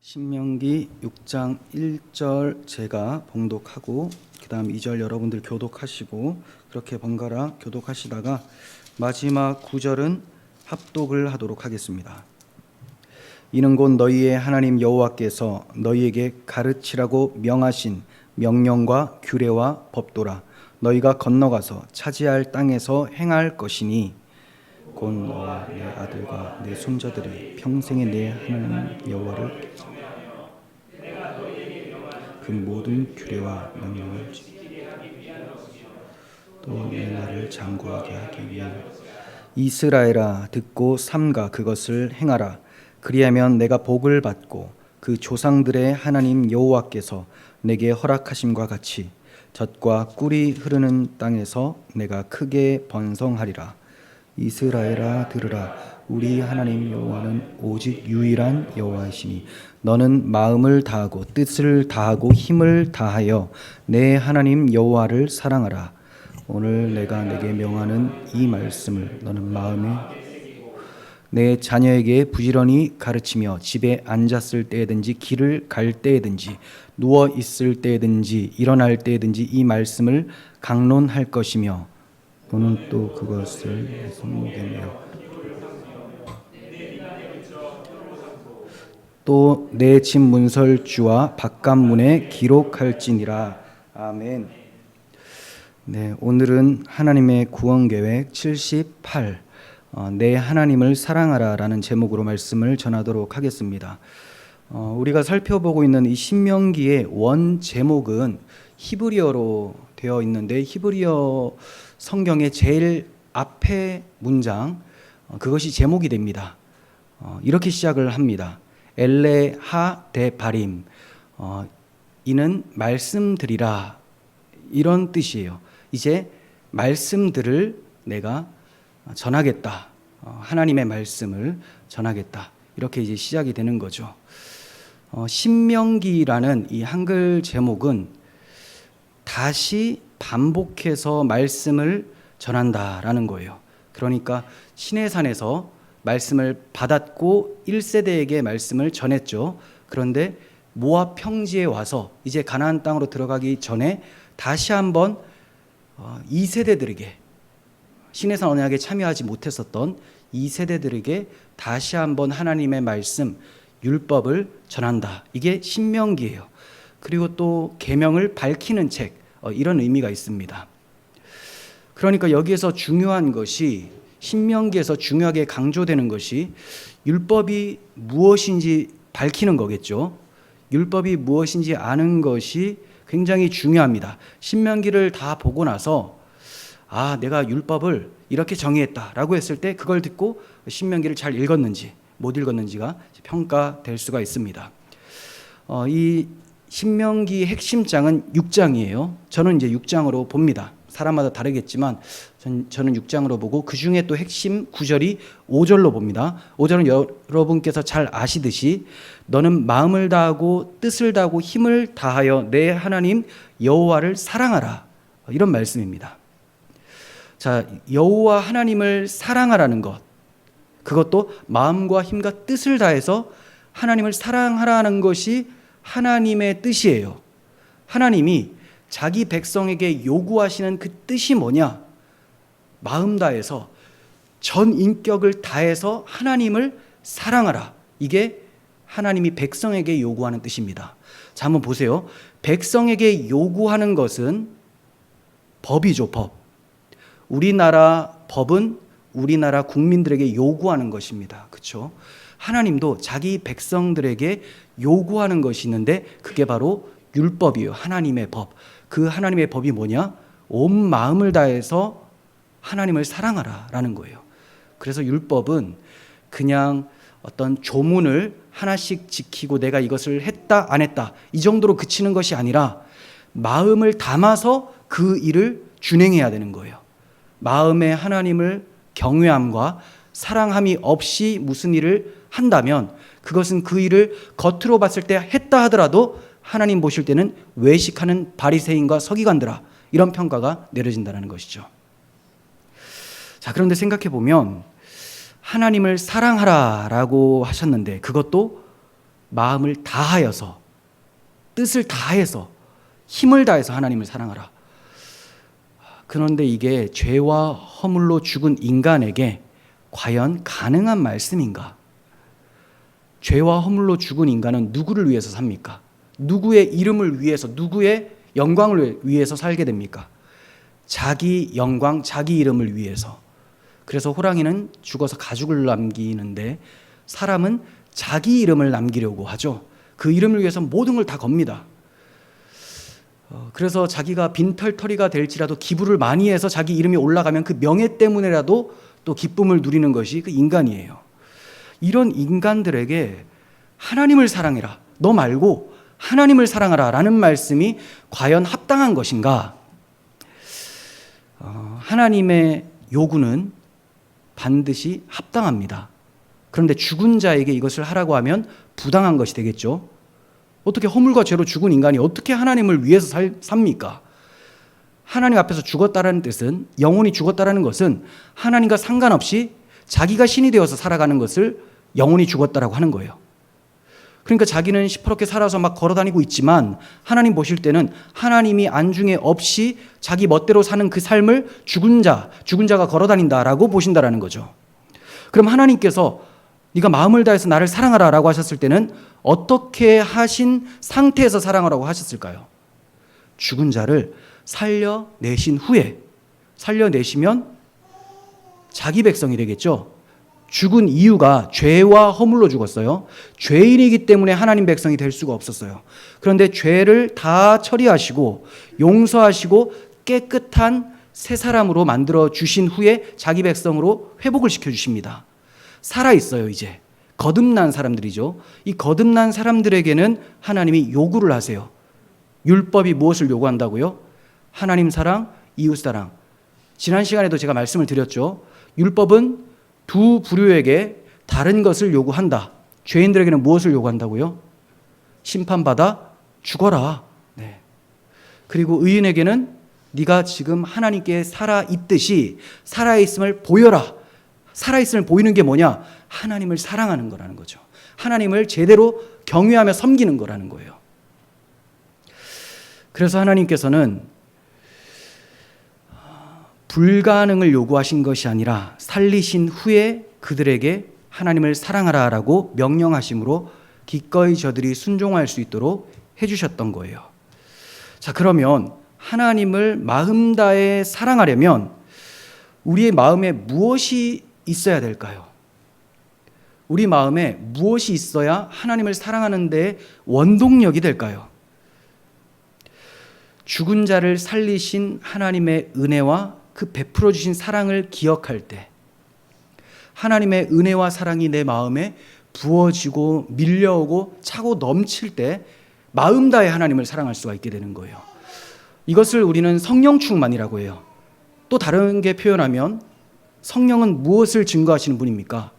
신명기 6장 1절 제가 봉독하고 그 다음 2절 여러분들 교독하시고 그렇게 번갈아 교독하시다가 마지막 9절은 합독을 하도록 하겠습니다. 이는 곧 너희의 하나님 여호와께서 너희에게 가르치라고 명하신 명령과 규례와 법도라. 너희가 건너가서 차지할 땅에서 행할 것이니 곧 너와 내 아들과 내 손자들이 평생에 내 하나님 여호와를 그 모든 규례와 명령을 또 내 나를 장구하게 하기 위해 이스라엘아 듣고 삼가 그것을 행하라. 그리하면 내가 복을 받고 그 조상들의 하나님 여호와께서 내게 허락하심과 같이 젖과 꿀이 흐르는 땅에서 내가 크게 번성하리라. 이스라엘아 들으라. 우리 하나님 여호와는 오직 유일한 여호와이시니 너는 마음을 다하고 뜻을 다하고 힘을 다하여 내 하나님 여호와를 사랑하라. 오늘 내가 내게 명하는 이 말씀을 너는 마음에 내 자녀에게 부지런히 가르치며 집에 앉았을 때든지 길을 갈 때든지 누워 있을 때든지 일어날 때든지 이 말씀을 강론할 것이며 너는 또 그것을 내 손목에 메어 또 내 집 문설주와 바깥문에 기록할지니라. 아멘. 네, 오늘은 하나님의 구원 계획 78 내 하나님을 사랑하라라는 제목으로 말씀을 전하도록 하겠습니다. 우리가 살펴보고 있는 이 신명기의 원 제목은 히브리어로 되어 있는데 히브리어 성경의 제일 앞에 문장 그것이 제목이 됩니다. 이렇게 시작을 합니다. 엘레하 데바림 이는 말씀드리라 이런 뜻이에요. 이제 말씀들을 내가 전하겠다. 하나님의 말씀을 전하겠다. 이렇게 이제 시작이 되는 거죠. 신명기라는 이 한글 제목은 다시 반복해서 말씀을 전한다라는 거예요. 그러니까 시내산에서 말씀을 받았고 1세대에게 말씀을 전했죠. 그런데 모압 평지에 와서 이제 가나안 땅으로 들어가기 전에 다시 한번 2세대들에게 시내산 언약에 참여하지 못했었던 2세대들에게 다시 한번 하나님의 말씀 율법을 전한다. 이게 신명기예요. 그리고 또 계명을 밝히는 책 이런 의미가 있습니다. 그러니까 여기에서 중요한 것이 신명기에서 중요하게 강조되는 것이 율법이 무엇인지 밝히는 거겠죠. 율법이 무엇인지 아는 것이 굉장히 중요합니다. 신명기를 다 보고 나서 내가 율법을 이렇게 정의했다라고 했을 때 그걸 듣고 신명기를 잘 읽었는지 못 읽었는지가 평가될 수가 있습니다. 이 신명기 핵심 장은 6장이에요. 저는 이제 6장으로 봅니다. 사람마다 다르겠지만 저는 6장으로 보고 그 중에 또 핵심 9절이 5절로 봅니다. 5절은 여러분께서 잘 아시듯이 너는 마음을 다하고 뜻을 다하고 힘을 다하여 내 하나님 여호와를 사랑하라 이런 말씀입니다. 자, 여호와 하나님을 사랑하라는 것 그것도 마음과 힘과 뜻을 다해서 하나님을 사랑하라는 것이 하나님의 뜻이에요. 하나님이 자기 백성에게 요구하시는 그 뜻이 뭐냐? 마음 다해서 전 인격을 다해서 하나님을 사랑하라. 이게 하나님이 백성에게 요구하는 뜻입니다. 자, 한번 보세요. 백성에게 요구하는 것은 법이죠, 법. 우리나라 법은 우리나라 국민들에게 요구하는 것입니다. 그렇죠? 하나님도 자기 백성들에게 요구하는 것이 있는데 그게 바로 율법이에요. 하나님의 법. 그 하나님의 법이 뭐냐? 온 마음을 다해서 하나님을 사랑하라라는 거예요. 그래서 율법은 그냥 어떤 조문을 하나씩 지키고 내가 이것을 했다 안 했다 이 정도로 그치는 것이 아니라 마음을 담아서 그 일을 준행해야 되는 거예요. 마음에 하나님을 경외함과 사랑함이 없이 무슨 일을 한다면 그것은 그 일을 겉으로 봤을 때 했다 하더라도 하나님 보실 때는 외식하는 바리새인과 서기관들아 이런 평가가 내려진다는 것이죠. 자, 그런데 생각해 보면 하나님을 사랑하라라고 하셨는데 그것도 마음을 다하여서, 뜻을 다해서, 힘을 다해서 하나님을 사랑하라. 그런데 이게 죄와 허물로 죽은 인간에게 과연 가능한 말씀인가? 죄와 허물로 죽은 인간은 누구를 위해서 삽니까? 누구의 이름을 위해서, 누구의 영광을 위해서 살게 됩니까? 자기 영광, 자기 이름을 위해서. 그래서 호랑이는 죽어서 가죽을 남기는데 사람은 자기 이름을 남기려고 하죠. 그 이름을 위해서 모든 걸 다 겁니다. 그래서 자기가 빈털터리가 될지라도 기부를 많이 해서 자기 이름이 올라가면 그 명예 때문에라도 또 기쁨을 누리는 것이 그 인간이에요. 이런 인간들에게 하나님을 사랑해라, 너 말고 하나님을 사랑하라 라는 말씀이 과연 합당한 것인가? 하나님의 요구는 반드시 합당합니다. 그런데 죽은 자에게 이것을 하라고 하면 부당한 것이 되겠죠. 어떻게 허물과 죄로 죽은 인간이 어떻게 하나님을 위해서 삽니까? 하나님 앞에서 죽었다라는 뜻은, 영혼이 죽었다라는 것은 하나님과 상관없이 자기가 신이 되어서 살아가는 것을 영혼이 죽었다라고 하는 거예요. 그러니까 자기는 시퍼렇게 살아서 막 걸어다니고 있지만 하나님 보실 때는 하나님이 안중에 없이 자기 멋대로 사는 그 삶을 죽은 자가 걸어다닌다라고 보신다라는 거죠. 그럼 하나님께서 네가 마음을 다해서 나를 사랑하라 라고 하셨을 때는 어떻게 하신 상태에서 사랑하라고 하셨을까요? 죽은 자를 살려내신 후에, 살려내시면 자기 백성이 되겠죠. 죽은 이유가 죄와 허물로 죽었어요. 죄인이기 때문에 하나님 백성이 될 수가 없었어요. 그런데 죄를 다 처리하시고 용서하시고 깨끗한 새 사람으로 만들어 주신 후에 자기 백성으로 회복을 시켜주십니다. 살아있어요. 이제 거듭난 사람들이죠. 이 거듭난 사람들에게는 하나님이 요구를 하세요. 율법이 무엇을 요구한다고요? 하나님 사랑, 이웃 사랑. 지난 시간에도 제가 말씀을 드렸죠. 율법은 두 부류에게 다른 것을 요구한다. 죄인들에게는 무엇을 요구한다고요? 심판받아 죽어라. 네. 그리고 의인에게는 네가 지금 하나님께 살아있듯이 살아있음을 보여라. 살아있음을 보이는 게 뭐냐? 하나님을 사랑하는 거라는 거죠. 하나님을 제대로 경외하며 섬기는 거라는 거예요. 그래서 하나님께서는 불가능을 요구하신 것이 아니라 살리신 후에 그들에게 하나님을 사랑하라라고 명령하심으로 기꺼이 저들이 순종할 수 있도록 해주셨던 거예요. 자, 그러면 하나님을 마음 다해 사랑하려면 우리의 마음에 무엇이 있어야 될까요? 우리 마음에 무엇이 있어야 하나님을 사랑하는 데 원동력이 될까요? 죽은 자를 살리신 하나님의 은혜와 그 베풀어 주신 사랑을 기억할 때, 하나님의 은혜와 사랑이 내 마음에 부어지고 밀려오고 차고 넘칠 때 마음 다해 하나님을 사랑할 수가 있게 되는 거예요. 이것을 우리는 성령 충만이라고 해요. 또 다른 게 표현하면 성령은 무엇을 증거하시는 분입니까?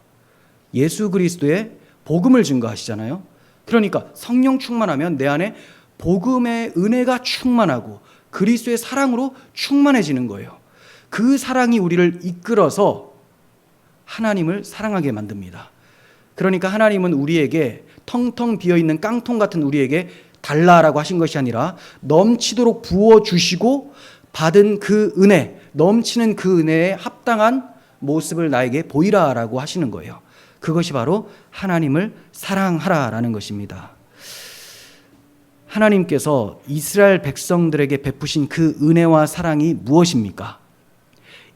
예수 그리스도의 복음을 증거하시잖아요. 그러니까 성령 충만하면 내 안에 복음의 은혜가 충만하고 그리스도의 사랑으로 충만해지는 거예요. 그 사랑이 우리를 이끌어서 하나님을 사랑하게 만듭니다. 그러니까 하나님은 우리에게 텅텅 비어있는 깡통 같은 우리에게 달라라고 하신 것이 아니라 넘치도록 부어주시고 받은 그 은혜, 넘치는 그 은혜에 합당한 모습을 나에게 보이라라고 하시는 거예요. 그것이 바로 하나님을 사랑하라라는 것입니다. 하나님께서 이스라엘 백성들에게 베푸신 그 은혜와 사랑이 무엇입니까?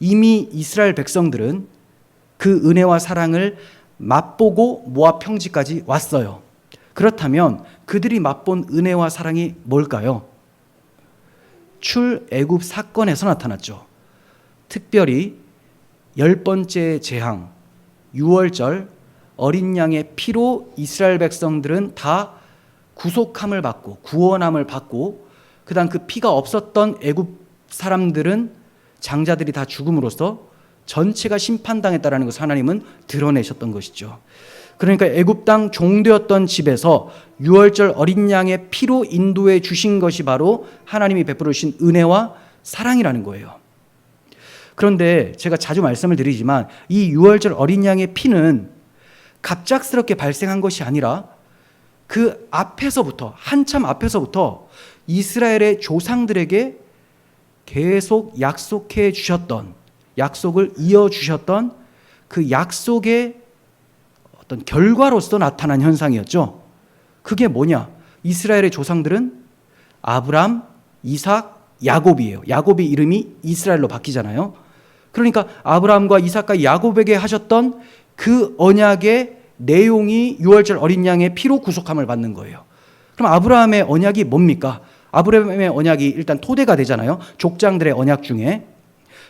이미 이스라엘 백성들은 그 은혜와 사랑을 맛보고 모압 평지까지 왔어요. 그렇다면 그들이 맛본 은혜와 사랑이 뭘까요? 출애굽 사건에서 나타났죠. 특별히 10번째 재앙, 유월절, 어린 양의 피로 이스라엘 백성들은 다 구속함을 받고 구원함을 받고, 그다음 그 피가 없었던 애굽 사람들은 장자들이 다 죽음으로써 전체가 심판당했다라는 것을 하나님은 드러내셨던 것이죠. 그러니까 애굽 땅 종되었던 집에서 유월절 어린 양의 피로 인도해 주신 것이 바로 하나님이 베풀어 주신 은혜와 사랑이라는 거예요. 그런데 제가 자주 말씀을 드리지만 이 유월절 어린 양의 피는 갑작스럽게 발생한 것이 아니라 그 앞에서부터, 한참 앞에서부터 이스라엘의 조상들에게 계속 약속해 주셨던, 약속을 이어주셨던 그 약속의 어떤 결과로서 나타난 현상이었죠. 그게 뭐냐? 이스라엘의 조상들은 아브람, 이삭, 야곱이에요. 야곱의 이름이 이스라엘로 바뀌잖아요. 그러니까 아브람과 이삭과 야곱에게 하셨던 그 언약의 내용이 유월절 어린 양의 피로 구속함을 받는 거예요. 그럼 아브라함의 언약이 뭡니까? 아브라함의 언약이 일단 토대가 되잖아요. 족장들의 언약 중에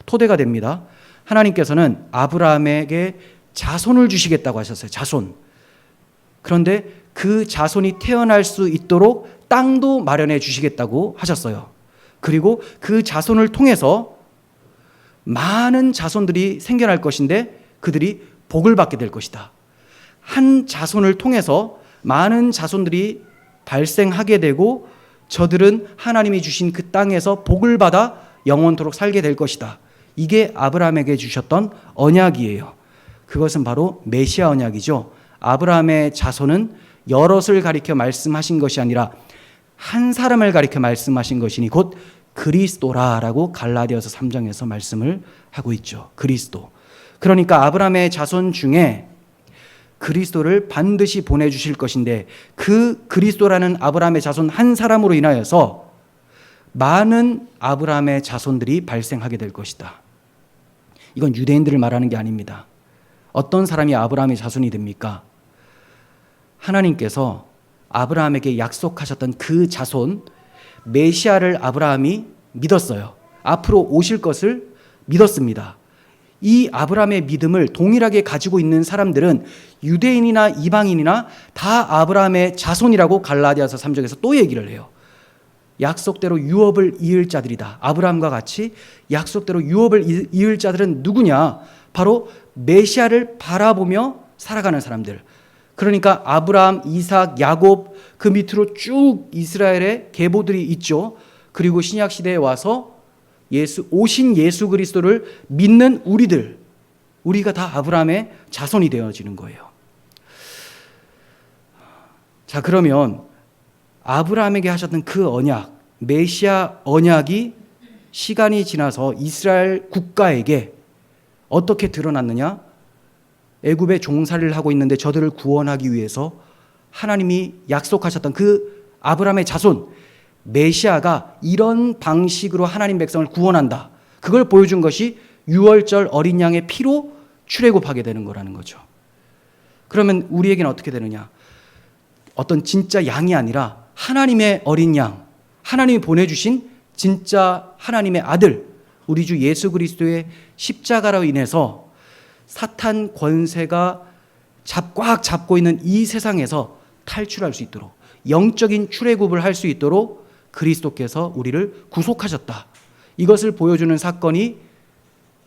토대가 됩니다. 하나님께서는 아브라함에게 자손을 주시겠다고 하셨어요. 자손. 그런데 그 자손이 태어날 수 있도록 땅도 마련해 주시겠다고 하셨어요. 그리고 그 자손을 통해서 많은 자손들이 생겨날 것인데 그들이 복을 받게 될 것이다. 한 자손을 통해서 많은 자손들이 발생하게 되고 저들은 하나님이 주신 그 땅에서 복을 받아 영원토록 살게 될 것이다. 이게 아브라함에게 주셨던 언약이에요. 그것은 바로 메시아 언약이죠. 아브라함의 자손은 여럿을 가리켜 말씀하신 것이 아니라 한 사람을 가리켜 말씀하신 것이니 곧 그리스도라라고 갈라디아서 3장에서 말씀을 하고 있죠. 그리스도. 그러니까 아브라함의 자손 중에 그리스도를 반드시 보내주실 것인데 그 그리스도라는 아브라함의 자손 한 사람으로 인하여서 많은 아브라함의 자손들이 발생하게 될 것이다. 이건 유대인들을 말하는 게 아닙니다. 어떤 사람이 아브라함의 자손이 됩니까? 하나님께서 아브라함에게 약속하셨던 그 자손 메시아를 아브라함이 믿었어요. 앞으로 오실 것을 믿었습니다. 이 아브라함의 믿음을 동일하게 가지고 있는 사람들은 유대인이나 이방인이나 다 아브라함의 자손이라고 갈라디아서 3장에서 또 얘기를 해요. 약속대로 유업을 이을 자들이다. 아브라함과 같이 약속대로 유업을 이을 자들은 누구냐? 바로 메시아를 바라보며 살아가는 사람들. 그러니까 아브라함, 이삭, 야곱 그 밑으로 쭉 이스라엘의 계보들이 있죠. 그리고 신약 시대에 와서 오신 예수 그리스도를 믿는 우리가 다 아브라함의 자손이 되어지는 거예요. 자, 그러면 아브라함에게 하셨던 그 언약, 메시아 언약이 시간이 지나서 이스라엘 국가에게 어떻게 드러났느냐? 애굽에 종살이를 하고 있는데 저들을 구원하기 위해서 하나님이 약속하셨던 그 아브라함의 자손 메시아가 이런 방식으로 하나님 백성을 구원한다. 그걸 보여준 것이 유월절 어린 양의 피로 출애굽하게 되는 거라는 거죠. 그러면 우리에게는 어떻게 되느냐? 어떤 진짜 양이 아니라 하나님의 어린 양, 하나님이 보내주신 진짜 하나님의 아들, 우리 주 예수 그리스도의 십자가로 인해서 사탄 권세가 꽉 잡고 있는 이 세상에서 탈출할 수 있도록 영적인 출애굽을 할 수 있도록 그리스도께서 우리를 구속하셨다. 이것을 보여주는 사건이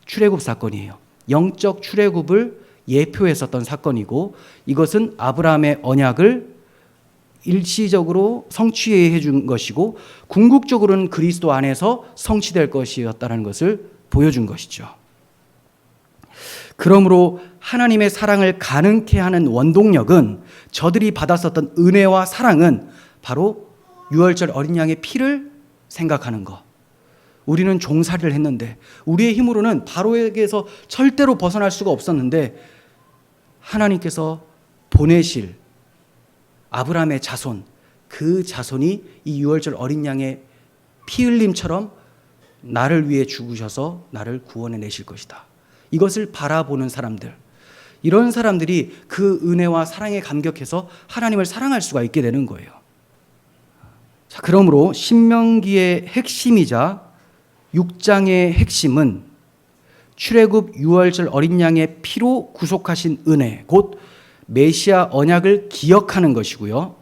출애굽 사건이에요. 영적 출애굽을 예표했었던 사건이고 이것은 아브라함의 언약을 일시적으로 성취해 준 것이고 궁극적으로는 그리스도 안에서 성취될 것이었다는 것을 보여준 것이죠. 그러므로 하나님의 사랑을 가능케 하는 원동력은 저들이 받았었던 은혜와 사랑은 바로 유월절 어린 양의 피를 생각하는 것. 우리는 종살이를 했는데 우리의 힘으로는 바로에게서 절대로 벗어날 수가 없었는데 하나님께서 보내실 아브라함의 자손, 그 자손이 이 유월절 어린 양의 피 흘림처럼 나를 위해 죽으셔서 나를 구원해 내실 것이다. 이것을 바라보는 사람들, 이런 사람들이 그 은혜와 사랑에 감격해서 하나님을 사랑할 수가 있게 되는 거예요. 자, 그러므로 신명기의 핵심이자 6장의 핵심은 출애굽 유월절 어린 양의 피로 구속하신 은혜, 곧 메시아 언약을 기억하는 것이고요.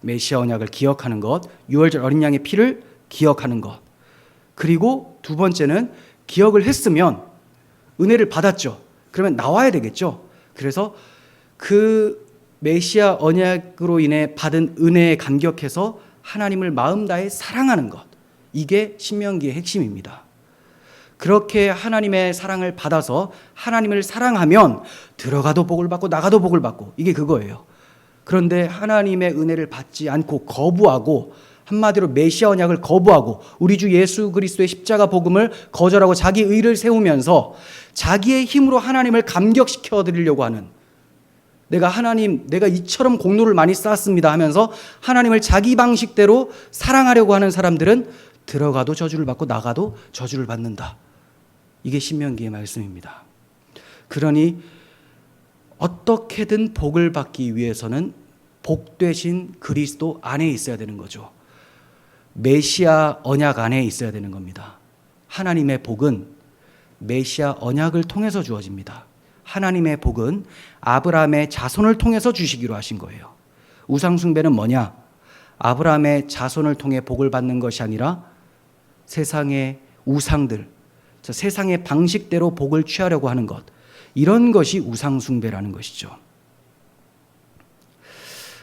메시아 언약을 기억하는 것, 유월절 어린 양의 피를 기억하는 것. 그리고 두 번째는 기억을 했으면 은혜를 받았죠. 그러면 나와야 되겠죠. 그래서 그 메시아 언약으로 인해 받은 은혜에 감격해서 하나님을 마음 다해 사랑하는 것. 이게 신명기의 핵심입니다. 그렇게 하나님의 사랑을 받아서 하나님을 사랑하면 들어가도 복을 받고 나가도 복을 받고 이게 그거예요. 그런데 하나님의 은혜를 받지 않고 거부하고, 한마디로 메시아 언약을 거부하고 우리 주 예수 그리스도의 십자가 복음을 거절하고 자기 의를 세우면서 자기의 힘으로 하나님을 감격시켜 드리려고 하는, 내가 이처럼 공로를 많이 쌓았습니다 하면서 하나님을 자기 방식대로 사랑하려고 하는 사람들은 들어가도 저주를 받고 나가도 저주를 받는다. 이게 신명기의 말씀입니다. 그러니 어떻게든 복을 받기 위해서는 복되신 그리스도 안에 있어야 되는 거죠. 메시아 언약 안에 있어야 되는 겁니다. 하나님의 복은 메시아 언약을 통해서 주어집니다. 하나님의 복은 아브라함의 자손을 통해서 주시기로 하신 거예요. 우상 숭배는 뭐냐? 아브라함의 자손을 통해 복을 받는 것이 아니라 세상의 우상들, 세상의 방식대로 복을 취하려고 하는 것, 이런 것이 우상 숭배라는 것이죠.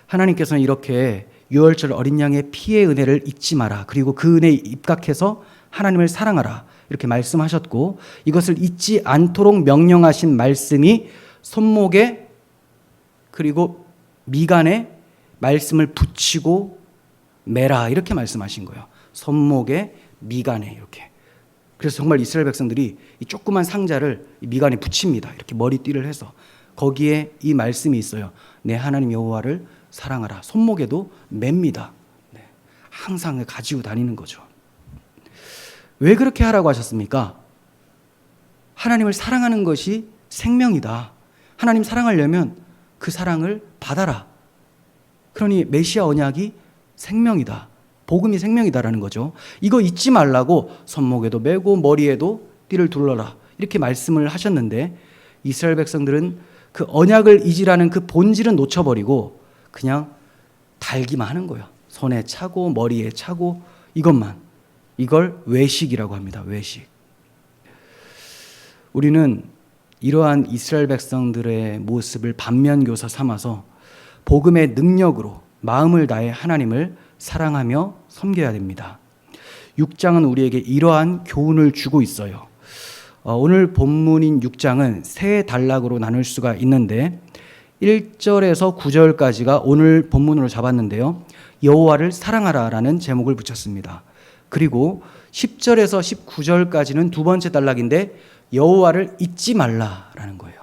하나님께서는 이렇게 유월절 어린 양의 피의 은혜를 잊지 마라, 그리고 그 은혜에 입각해서 하나님을 사랑하라, 이렇게 말씀하셨고, 이것을 잊지 않도록 명령하신 말씀이 손목에 그리고 미간에 말씀을 붙이고 매라, 이렇게 말씀하신 거예요. 손목에 미간에 이렇게. 그래서 정말 이스라엘 백성들이 이 조그만 상자를 미간에 붙입니다. 이렇게 머리띠를 해서 거기에 이 말씀이 있어요. 내 하나님 여호와를 사랑하라. 손목에도 맵니다. 네. 항상 가지고 다니는 거죠. 왜 그렇게 하라고 하셨습니까? 하나님을 사랑하는 것이 생명이다. 하나님 사랑하려면 그 사랑을 받아라. 그러니 메시아 언약이 생명이다. 복음이 생명이다라는 거죠. 이거 잊지 말라고 손목에도 매고 머리에도 띠를 둘러라, 이렇게 말씀을 하셨는데, 이스라엘 백성들은 그 언약을 잊으라는 그 본질은 놓쳐버리고 그냥 달기만 하는 거예요. 손에 차고 머리에 차고 이것만. 이걸 외식이라고 합니다. 외식. 우리는 이러한 이스라엘 백성들의 모습을 반면교사 삼아서 복음의 능력으로 마음을 다해 하나님을 사랑하며 섬겨야 됩니다. 6장은 우리에게 이러한 교훈을 주고 있어요. 오늘 본문인 6장은 세 단락으로 나눌 수가 있는데 1절에서 9절까지가 오늘 본문으로 잡았는데요. 여호와를 사랑하라라는 제목을 붙였습니다. 그리고 10절에서 19절까지는 두 번째 단락인데 여호와를 잊지 말라라는 거예요.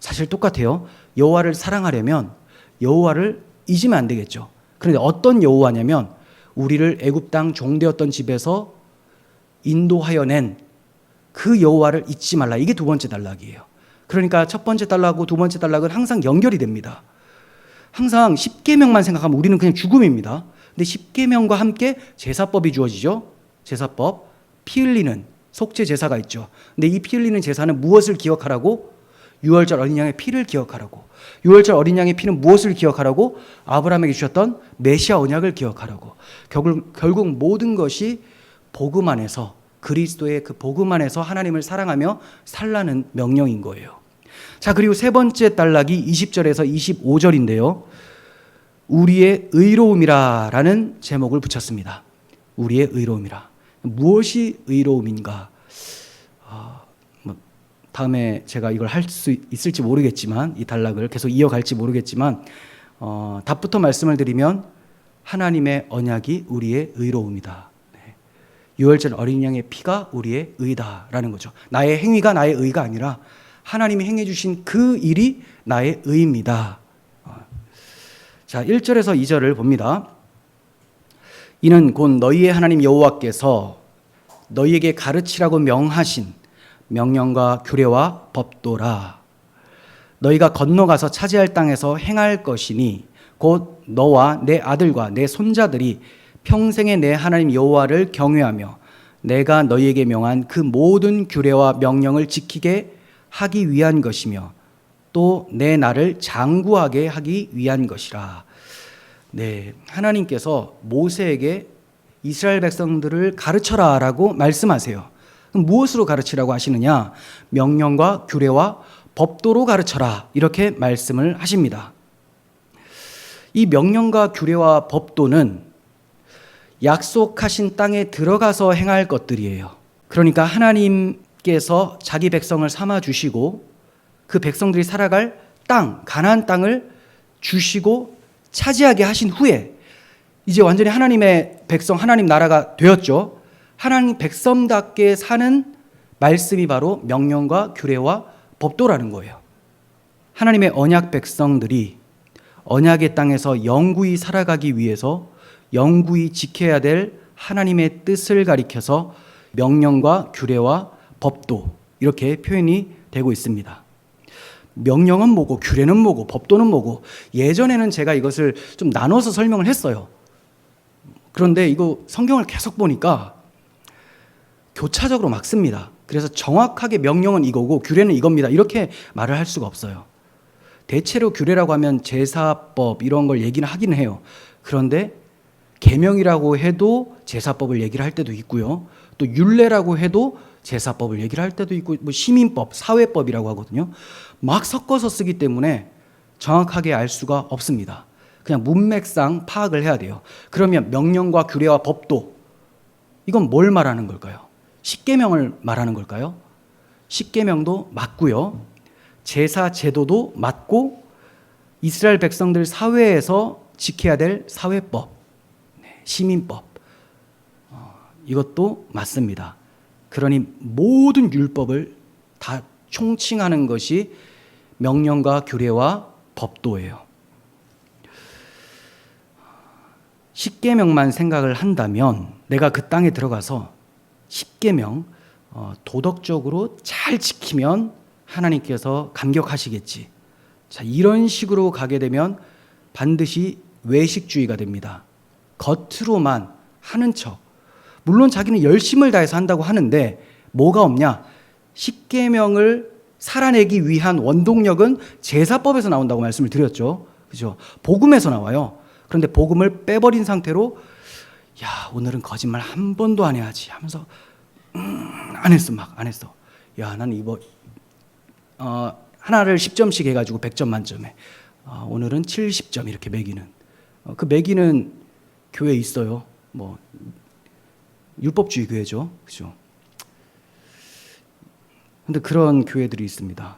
사실 똑같아요. 여호와를 사랑하려면 여호와를 잊으면 안 되겠죠. 그런데 어떤 여호와냐면 우리를 애굽 땅 종되었던 집에서 인도하여 낸 그 여호와를 잊지 말라. 이게 두 번째 단락이에요. 그러니까 첫 번째 단락하고 두 번째 단락은 항상 연결이 됩니다. 항상 십계명만 생각하면 우리는 그냥 죽음입니다. 근데 십계명과 함께 제사법이 주어지죠. 제사법, 피 흘리는 속죄 제사가 있죠. 근데 이 피 흘리는 제사는 무엇을 기억하라고? 유월절 어린 양의 피를 기억하라고. 유월절 어린 양의 피는 무엇을 기억하라고? 아브라함에게 주셨던 메시아 언약을 기억하라고. 결국 모든 것이 복음 안에서, 그리스도의 그 복음 안에서 하나님을 사랑하며 살라는 명령인 거예요. 자, 그리고 세 번째 단락이 20절에서 25절인데요. 우리의 의로움이라 라는 제목을 붙였습니다. 우리의 의로움이라. 무엇이 의로움인가? 다음에 제가 이걸 할 수 있을지 모르겠지만, 이 단락을 계속 이어갈지 모르겠지만, 답부터 말씀을 드리면 하나님의 언약이 우리의 의로움이다. 네. 유월절 어린 양의 피가 우리의 의다라는 거죠. 나의 행위가 나의 의가 아니라 하나님이 행해 주신 그 일이 나의 의입니다. 자, 1절에서 2절을 봅니다. 이는 곧 너희의 하나님 여호와께서 너희에게 가르치라고 명하신 명령과 규례와 법도라. 너희가 건너가서 차지할 땅에서 행할 것이니 곧 너와 내 아들과 내 손자들이 평생에 내 하나님 여호와를 경외하며 내가 너희에게 명한 그 모든 규례와 명령을 지키게 하기 위한 것이며 또 내 나를 장구하게 하기 위한 것이라. 네, 하나님께서 모세에게 이스라엘 백성들을 가르쳐라라고 말씀하세요. 그럼 무엇으로 가르치라고 하시느냐? 명령과 규례와 법도로 가르쳐라, 이렇게 말씀을 하십니다. 이 명령과 규례와 법도는 약속하신 땅에 들어가서 행할 것들이에요. 그러니까 하나님께서 자기 백성을 삼아 주시고 그 백성들이 살아갈 땅, 가나안 땅을 주시고 차지하게 하신 후에 이제 완전히 하나님의 백성, 하나님 나라가 되었죠. 하나님 백성답게 사는 말씀이 바로 명령과 규례와 법도라는 거예요. 하나님의 언약 백성들이 언약의 땅에서 영구히 살아가기 위해서 영구히 지켜야 될 하나님의 뜻을 가리켜서 명령과 규례와 법도 이렇게 표현이 되고 있습니다. 명령은 뭐고 규례는 뭐고 법도는 뭐고, 예전에는 제가 이것을 좀 나눠서 설명을 했어요. 그런데 이거 성경을 계속 보니까 교차적으로 막 씁니다. 그래서 정확하게 명령은 이거고 규례는 이겁니다 이렇게 말을 할 수가 없어요. 대체로 규례라고 하면 제사법 이런 걸 얘기는 하긴 해요. 그런데 계명이라고 해도 제사법을 얘기를 할 때도 있고요. 또 율례라고 해도 제사법을 얘기를 할 때도 있고, 뭐 시민법, 사회법이라고 하거든요. 막 섞어서 쓰기 때문에 정확하게 알 수가 없습니다. 그냥 문맥상 파악을 해야 돼요. 그러면 명령과 규례와 법도, 이건 뭘 말하는 걸까요? 십계명을 말하는 걸까요? 십계명도 맞고요. 제사 제도도 맞고, 이스라엘 백성들 사회에서 지켜야 될 사회법, 시민법, 이것도 맞습니다. 그러니 모든 율법을 다 총칭하는 것이 명령과 규례와 법도예요. 십계명만 생각을 한다면 내가 그 땅에 들어가서 십계명 도덕적으로 잘 지키면 하나님께서 감격하시겠지. 자, 이런 식으로 가게 되면 반드시 외식주의가 됩니다. 겉으로만 하는 척. 물론 자기는 열심을 다해서 한다고 하는데 뭐가 없냐? 십계명을 살아내기 위한 원동력은 제사법에서 나온다고 말씀을 드렸죠. 그죠? 복음에서 나와요. 그런데 복음을 빼버린 상태로 야, 오늘은 거짓말 한 번도 안 해야지 하면서 안 했어. 막 안 했어. 야, 나는 이거 하나를 10점씩 해가지고 100점 만점에 오늘은 70점 이렇게 매기는, 그 매기는 교회에 있어요. 뭐 율법주의 교회죠. 그죠? 근데 그런 교회들이 있습니다.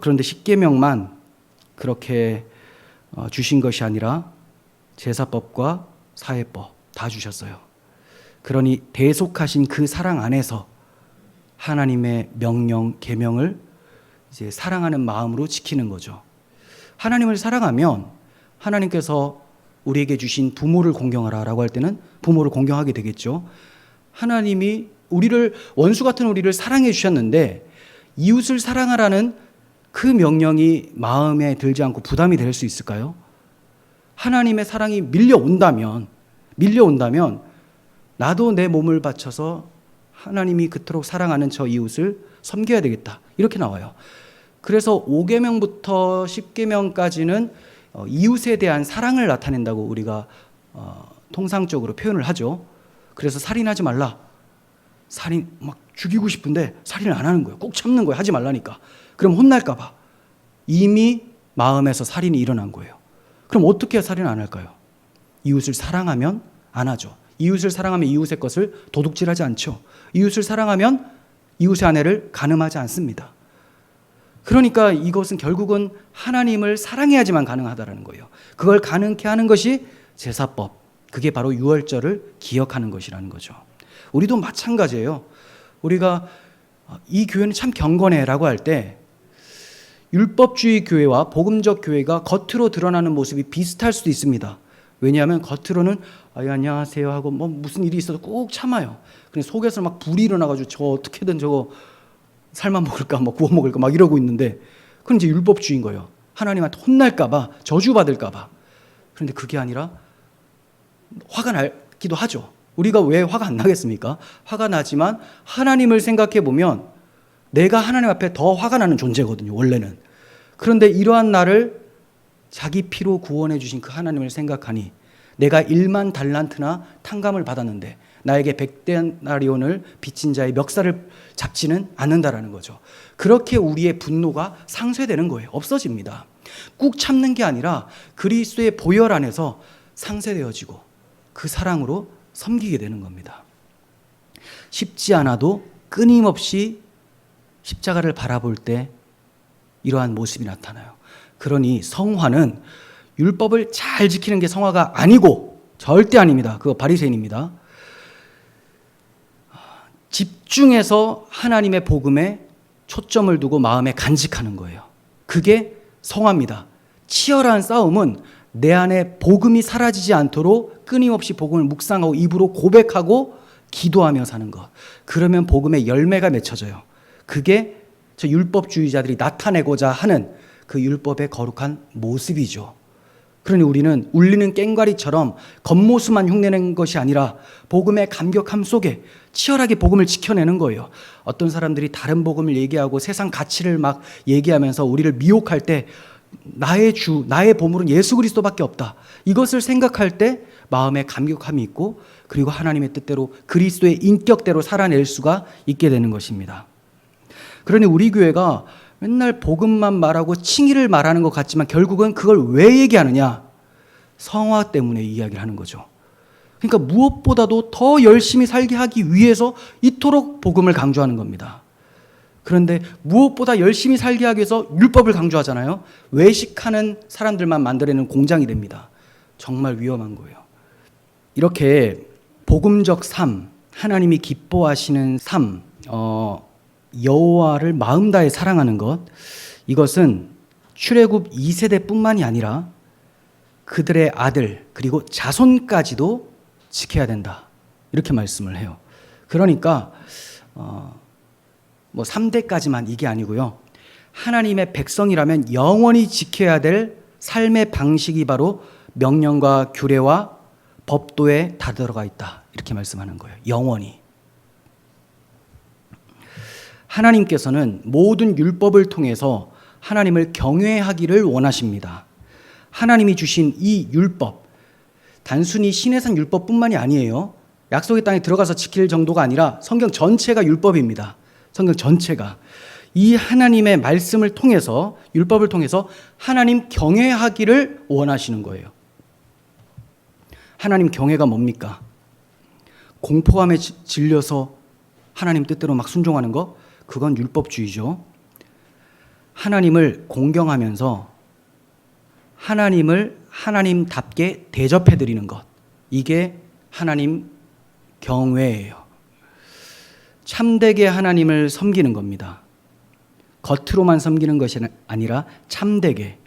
그런데 십계명만 그렇게 주신 것이 아니라 제사법과 사회법 다 주셨어요. 그러니 대속하신 그 사랑 안에서 하나님의 명령, 계명을 이제 사랑하는 마음으로 지키는 거죠. 하나님을 사랑하면 하나님께서 우리에게 주신 부모를 공경하라라고 할 때는 부모를 공경하게 되겠죠. 하나님이 우리를, 원수 같은 우리를 사랑해 주셨는데 이웃을 사랑하라는 그 명령이 마음에 들지 않고 부담이 될 수 있을까요? 하나님의 사랑이 밀려온다면 나도 내 몸을 바쳐서 하나님이 그토록 사랑하는 저 이웃을 섬겨야 되겠다, 이렇게 나와요. 그래서 5계명부터 10계명까지는 이웃에 대한 사랑을 나타낸다고 우리가 통상적으로 표현을 하죠. 그래서 살인하지 말라. 살인 막 죽이고 싶은데 살인을 안 하는 거예요. 꼭 참는 거예요. 하지 말라니까. 그럼 혼날까 봐. 이미 마음에서 살인이 일어난 거예요. 그럼 어떻게 살인 안 할까요? 이웃을 사랑하면 안 하죠. 이웃을 사랑하면 이웃의 것을 도둑질하지 않죠. 이웃을 사랑하면 이웃의 아내를 간음하지 않습니다. 그러니까 이것은 결국은 하나님을 사랑해야지만 가능하다는 거예요. 그걸 가능케 하는 것이 제사법, 그게 바로 유월절을 기억하는 것이라는 거죠. 우리도 마찬가지예요. 우리가 이 교회는 참 경건해라고 할 때 율법주의 교회와 복음적 교회가 겉으로 드러나는 모습이 비슷할 수도 있습니다. 왜냐하면 겉으로는 안녕하세요 하고 뭐 무슨 일이 있어도 꼭 참아요. 근데 속에서 막 불이 일어나가지고 저 어떻게든 저거 삶아 먹을까, 뭐 구워 먹을까 막 이러고 있는데, 그건 이제 율법주의인 거예요. 하나님한테 혼날까봐, 저주받을까봐. 그런데 그게 아니라 화가 나기도 하죠. 우리가 왜 화가 안 나겠습니까? 화가 나지만 하나님을 생각해 보면 내가 하나님 앞에 더 화가 나는 존재거든요, 원래는. 그런데 이러한 나를 자기 피로 구원해 주신 그 하나님을 생각하니 내가 1만 달란트나 탕감을 받았는데 나에게 100데나리온을 빚진 자의 멱살을 잡지는 않는다라는 거죠. 그렇게 우리의 분노가 상쇄되는 거예요. 없어집니다. 꾹 참는 게 아니라 그리스도의 보혈 안에서 상쇄되어지고 그 사랑으로 섬기게 되는 겁니다. 쉽지 않아도 끊임없이 십자가를 바라볼 때 이러한 모습이 나타나요. 그러니 성화는 율법을 잘 지키는 게 성화가 아니고 절대 아닙니다. 그거 바리새인입니다. 집중해서 하나님의 복음에 초점을 두고 마음에 간직하는 거예요. 그게 성화입니다. 치열한 싸움은 내 안에 복음이 사라지지 않도록 끊임없이 복음을 묵상하고 입으로 고백하고 기도하며 사는 것. 그러면 복음의 열매가 맺혀져요. 그게 저 율법주의자들이 나타내고자 하는 그 율법의 거룩한 모습이죠. 그러니 우리는 울리는 꽹과리처럼 겉모습만 흉내내는 것이 아니라 복음의 감격함 속에 치열하게 복음을 지켜내는 거예요. 어떤 사람들이 다른 복음을 얘기하고 세상 가치를 막 얘기하면서 우리를 미혹할 때 나의 주, 나의 보물은 예수 그리스도밖에 없다. 이것을 생각할 때 마음에 감격함이 있고 그리고 하나님의 뜻대로 그리스도의 인격대로 살아낼 수가 있게 되는 것입니다. 그러니 우리 교회가 맨날 복음만 말하고 칭의를 말하는 것 같지만 결국은 그걸 왜 얘기하느냐? 성화 때문에 이야기를 하는 거죠. 그러니까 무엇보다도 더 열심히 살게 하기 위해서 이토록 복음을 강조하는 겁니다. 그런데 무엇보다 열심히 살게 하기 위해서 율법을 강조하잖아요. 외식하는 사람들만 만들어내는 공장이 됩니다. 정말 위험한 거예요. 이렇게 복음적 삶, 하나님이 기뻐하시는 삶, 여호와를 마음 다해 사랑하는 것, 이것은 출애굽 2세대뿐만이 아니라 그들의 아들 그리고 자손까지도 지켜야 된다. 이렇게 말씀을 해요. 그러니까 뭐 3대까지만 이게 아니고요. 하나님의 백성이라면 영원히 지켜야 될 삶의 방식이 바로 명령과 규례와 법도에 다 들어가 있다. 이렇게 말씀하는 거예요. 영원히. 하나님께서는 모든 율법을 통해서 하나님을 경외하기를 원하십니다. 하나님이 주신 이 율법, 단순히 시내산 율법뿐만이 아니에요. 약속의 땅에 들어가서 지킬 정도가 아니라 성경 전체가 율법입니다. 성경 전체가. 이 하나님의 말씀을 통해서, 율법을 통해서 하나님 경외하기를 원하시는 거예요. 하나님 경외가 뭡니까? 공포감에 질려서 하나님 뜻대로 막 순종하는 거? 그건 율법주의죠. 하나님을 공경하면서 하나님을 하나님답게 대접해드리는 것. 이게 하나님 경외예요. 참되게 하나님을 섬기는 겁니다. 겉으로만 섬기는 것이 아니라 참되게.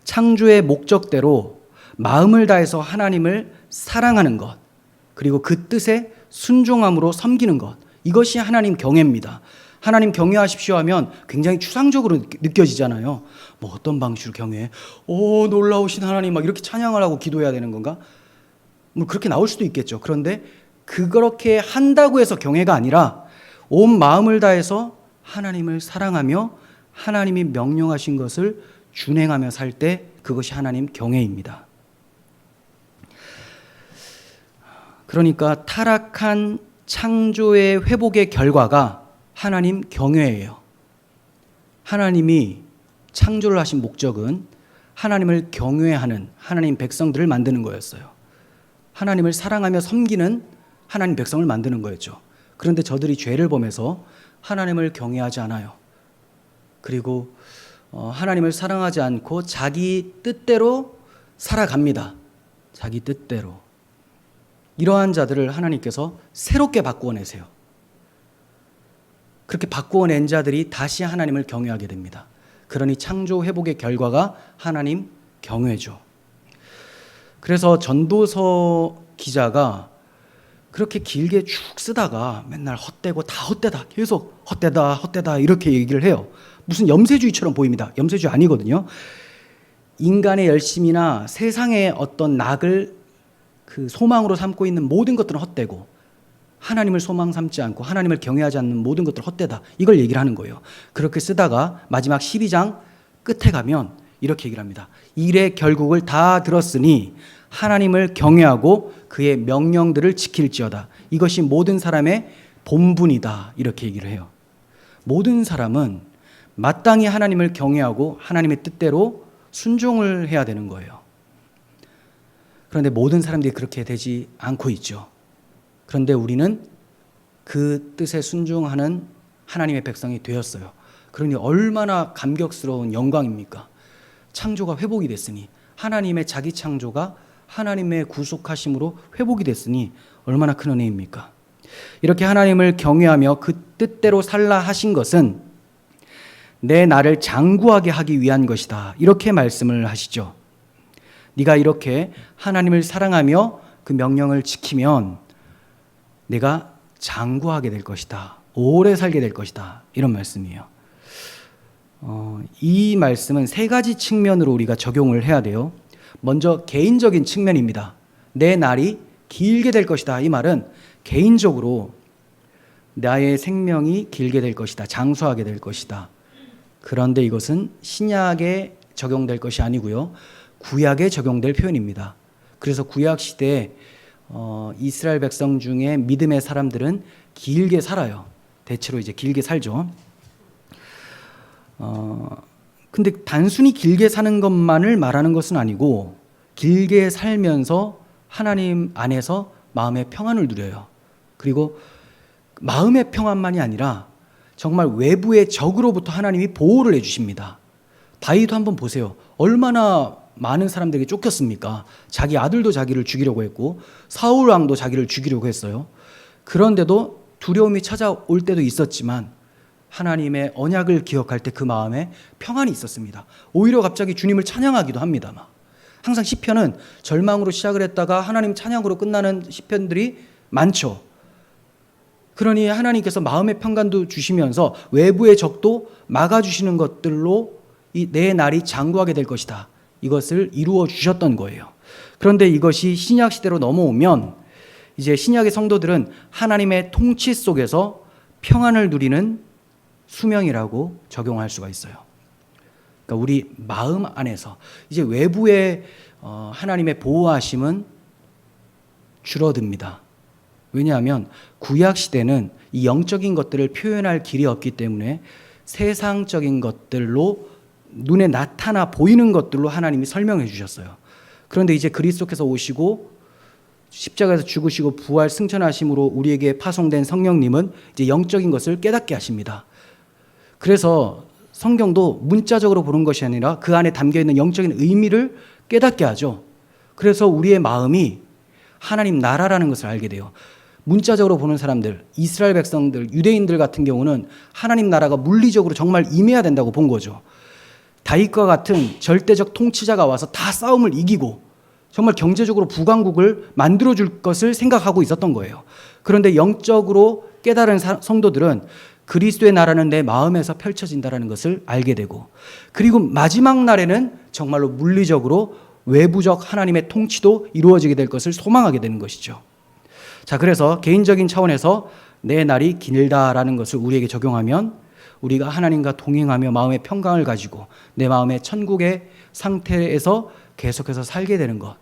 창조의 목적대로 마음을 다해서 하나님을 사랑하는 것. 그리고 그 뜻에 순종함으로 섬기는 것. 이것이 하나님 경외입니다. 하나님 경외하십시오 하면 굉장히 추상적으로 느껴지잖아요. 뭐 어떤 방식으로 경외해? 오, 놀라우신 하나님 막 이렇게 찬양을 하고 기도해야 되는 건가? 뭐 그렇게 나올 수도 있겠죠. 그런데 그렇게 한다고 해서 경외가 아니라 온 마음을 다해서 하나님을 사랑하며 하나님이 명령하신 것을 준행하며 살 때 그것이 하나님 경외입니다. 그러니까 타락한 창조의 회복의 결과가 하나님 경외예요. 하나님이 창조를 하신 목적은 하나님을 경외하는 하나님 백성들을 만드는 거였어요. 하나님을 사랑하며 섬기는 하나님 백성을 만드는 거였죠. 그런데 저들이 죄를 범해서 하나님을 경외하지 않아요. 그리고 하나님을 사랑하지 않고 자기 뜻대로 살아갑니다. 자기 뜻대로. 이러한 자들을 하나님께서 새롭게 바꾸어 내세요. 그렇게 바꾸어 낸 자들이 다시 하나님을 경외하게 됩니다. 그러니 창조 회복의 결과가 하나님 경외죠. 그래서 전도서 기자가 그렇게 길게 쭉 쓰다가 맨날 헛되고 다 헛되다, 계속 헛되다 이렇게 얘기를 해요. 무슨 염세주의처럼 보입니다. 염세주의 아니거든요. 인간의 열심이나 세상의 어떤 낙을 그 소망으로 삼고 있는 모든 것들은 헛되고 하나님을 소망 삼지 않고 하나님을 경외하지 않는 모든 것들 헛되다. 이걸 얘기를 하는 거예요. 그렇게 쓰다가 마지막 12장 끝에 가면 이렇게 얘기를 합니다. 일의 결국을 다 들었으니 하나님을 경외하고 그의 명령들을 지킬지어다. 이것이 모든 사람의 본분이다. 이렇게 얘기를 해요. 모든 사람은 마땅히 하나님을 경외하고 하나님의 뜻대로 순종을 해야 되는 거예요. 그런데 모든 사람들이 그렇게 되지 않고 있죠. 그런데 우리는 그 뜻에 순종하는 하나님의 백성이 되었어요. 그러니 얼마나 감격스러운 영광입니까? 창조가 회복이 됐으니, 하나님의 자기 창조가 하나님의 구속하심으로 회복이 됐으니 얼마나 큰 은혜입니까? 이렇게 하나님을 경외하며 그 뜻대로 살라 하신 것은 내 나를 장구하게 하기 위한 것이다, 이렇게 말씀을 하시죠. 네가 이렇게 하나님을 사랑하며 그 명령을 지키면 내가 장구하게 될 것이다, 오래 살게 될 것이다, 이런 말씀이에요. 이 말씀은 세 가지 측면으로 우리가 적용을 해야 돼요. 먼저 개인적인 측면입니다. 내 날이 길게 될 것이다, 이 말은 개인적으로 나의 생명이 길게 될 것이다, 장수하게 될 것이다. 그런데 이것은 신약에 적용될 것이 아니고요, 구약에 적용될 표현입니다. 그래서 구약 시대에 이스라엘 백성 중에 믿음의 사람들은 길게 살아요. 대체로 이제 길게 살죠. 근데 단순히 길게 사는 것만을 말하는 것은 아니고, 길게 살면서 하나님 안에서 마음의 평안을 누려요. 그리고 마음의 평안만이 아니라 정말 외부의 적으로부터 하나님이 보호를 해주십니다. 다윗도 한번 보세요. 얼마나 많은 사람들에게 쫓겼습니까? 자기 아들도 자기를 죽이려고 했고, 사울 왕도 자기를 죽이려고 했어요. 그런데도 두려움이 찾아올 때도 있었지만 하나님의 언약을 기억할 때 그 마음에 평안이 있었습니다. 오히려 갑자기 주님을 찬양하기도 합니다. 항상 시편은 절망으로 시작을 했다가 하나님 찬양으로 끝나는 시편들이 많죠. 그러니 하나님께서 마음의 평안도 주시면서 외부의 적도 막아주시는 것들로 내 날이 장구하게 될 것이다, 이것을 이루어 주셨던 거예요. 그런데 이것이 신약 시대로 넘어오면 이제 신약의 성도들은 하나님의 통치 속에서 평안을 누리는 수명이라고 적용할 수가 있어요. 그러니까 우리 마음 안에서 이제 외부의 하나님의 보호하심은 줄어듭니다. 왜냐하면 구약 시대는 이 영적인 것들을 표현할 길이 없기 때문에 세상적인 것들로 눈에 나타나 보이는 것들로 하나님이 설명해 주셨어요. 그런데 이제 그리스도께서 오시고 십자가에서 죽으시고 부활 승천하심으로 우리에게 파송된 성령님은 이제 영적인 것을 깨닫게 하십니다. 그래서 성경도 문자적으로 보는 것이 아니라 그 안에 담겨있는 영적인 의미를 깨닫게 하죠. 그래서 우리의 마음이 하나님 나라라는 것을 알게 돼요. 문자적으로 보는 사람들, 이스라엘 백성들, 유대인들 같은 경우는 하나님 나라가 물리적으로 정말 임해야 된다고 본 거죠. 다윗과 같은 절대적 통치자가 와서 다 싸움을 이기고 정말 경제적으로 부강국을 만들어줄 것을 생각하고 있었던 거예요. 그런데 영적으로 깨달은 성도들은 그리스도의 나라는 내 마음에서 펼쳐진다는 것을 알게 되고, 그리고 마지막 날에는 정말로 물리적으로 외부적 하나님의 통치도 이루어지게 될 것을 소망하게 되는 것이죠. 자, 그래서 개인적인 차원에서 내 날이 길다라는 것을 우리에게 적용하면 우리가 하나님과 동행하며 마음의 평강을 가지고 내 마음의 천국의 상태에서 계속해서 살게 되는 것,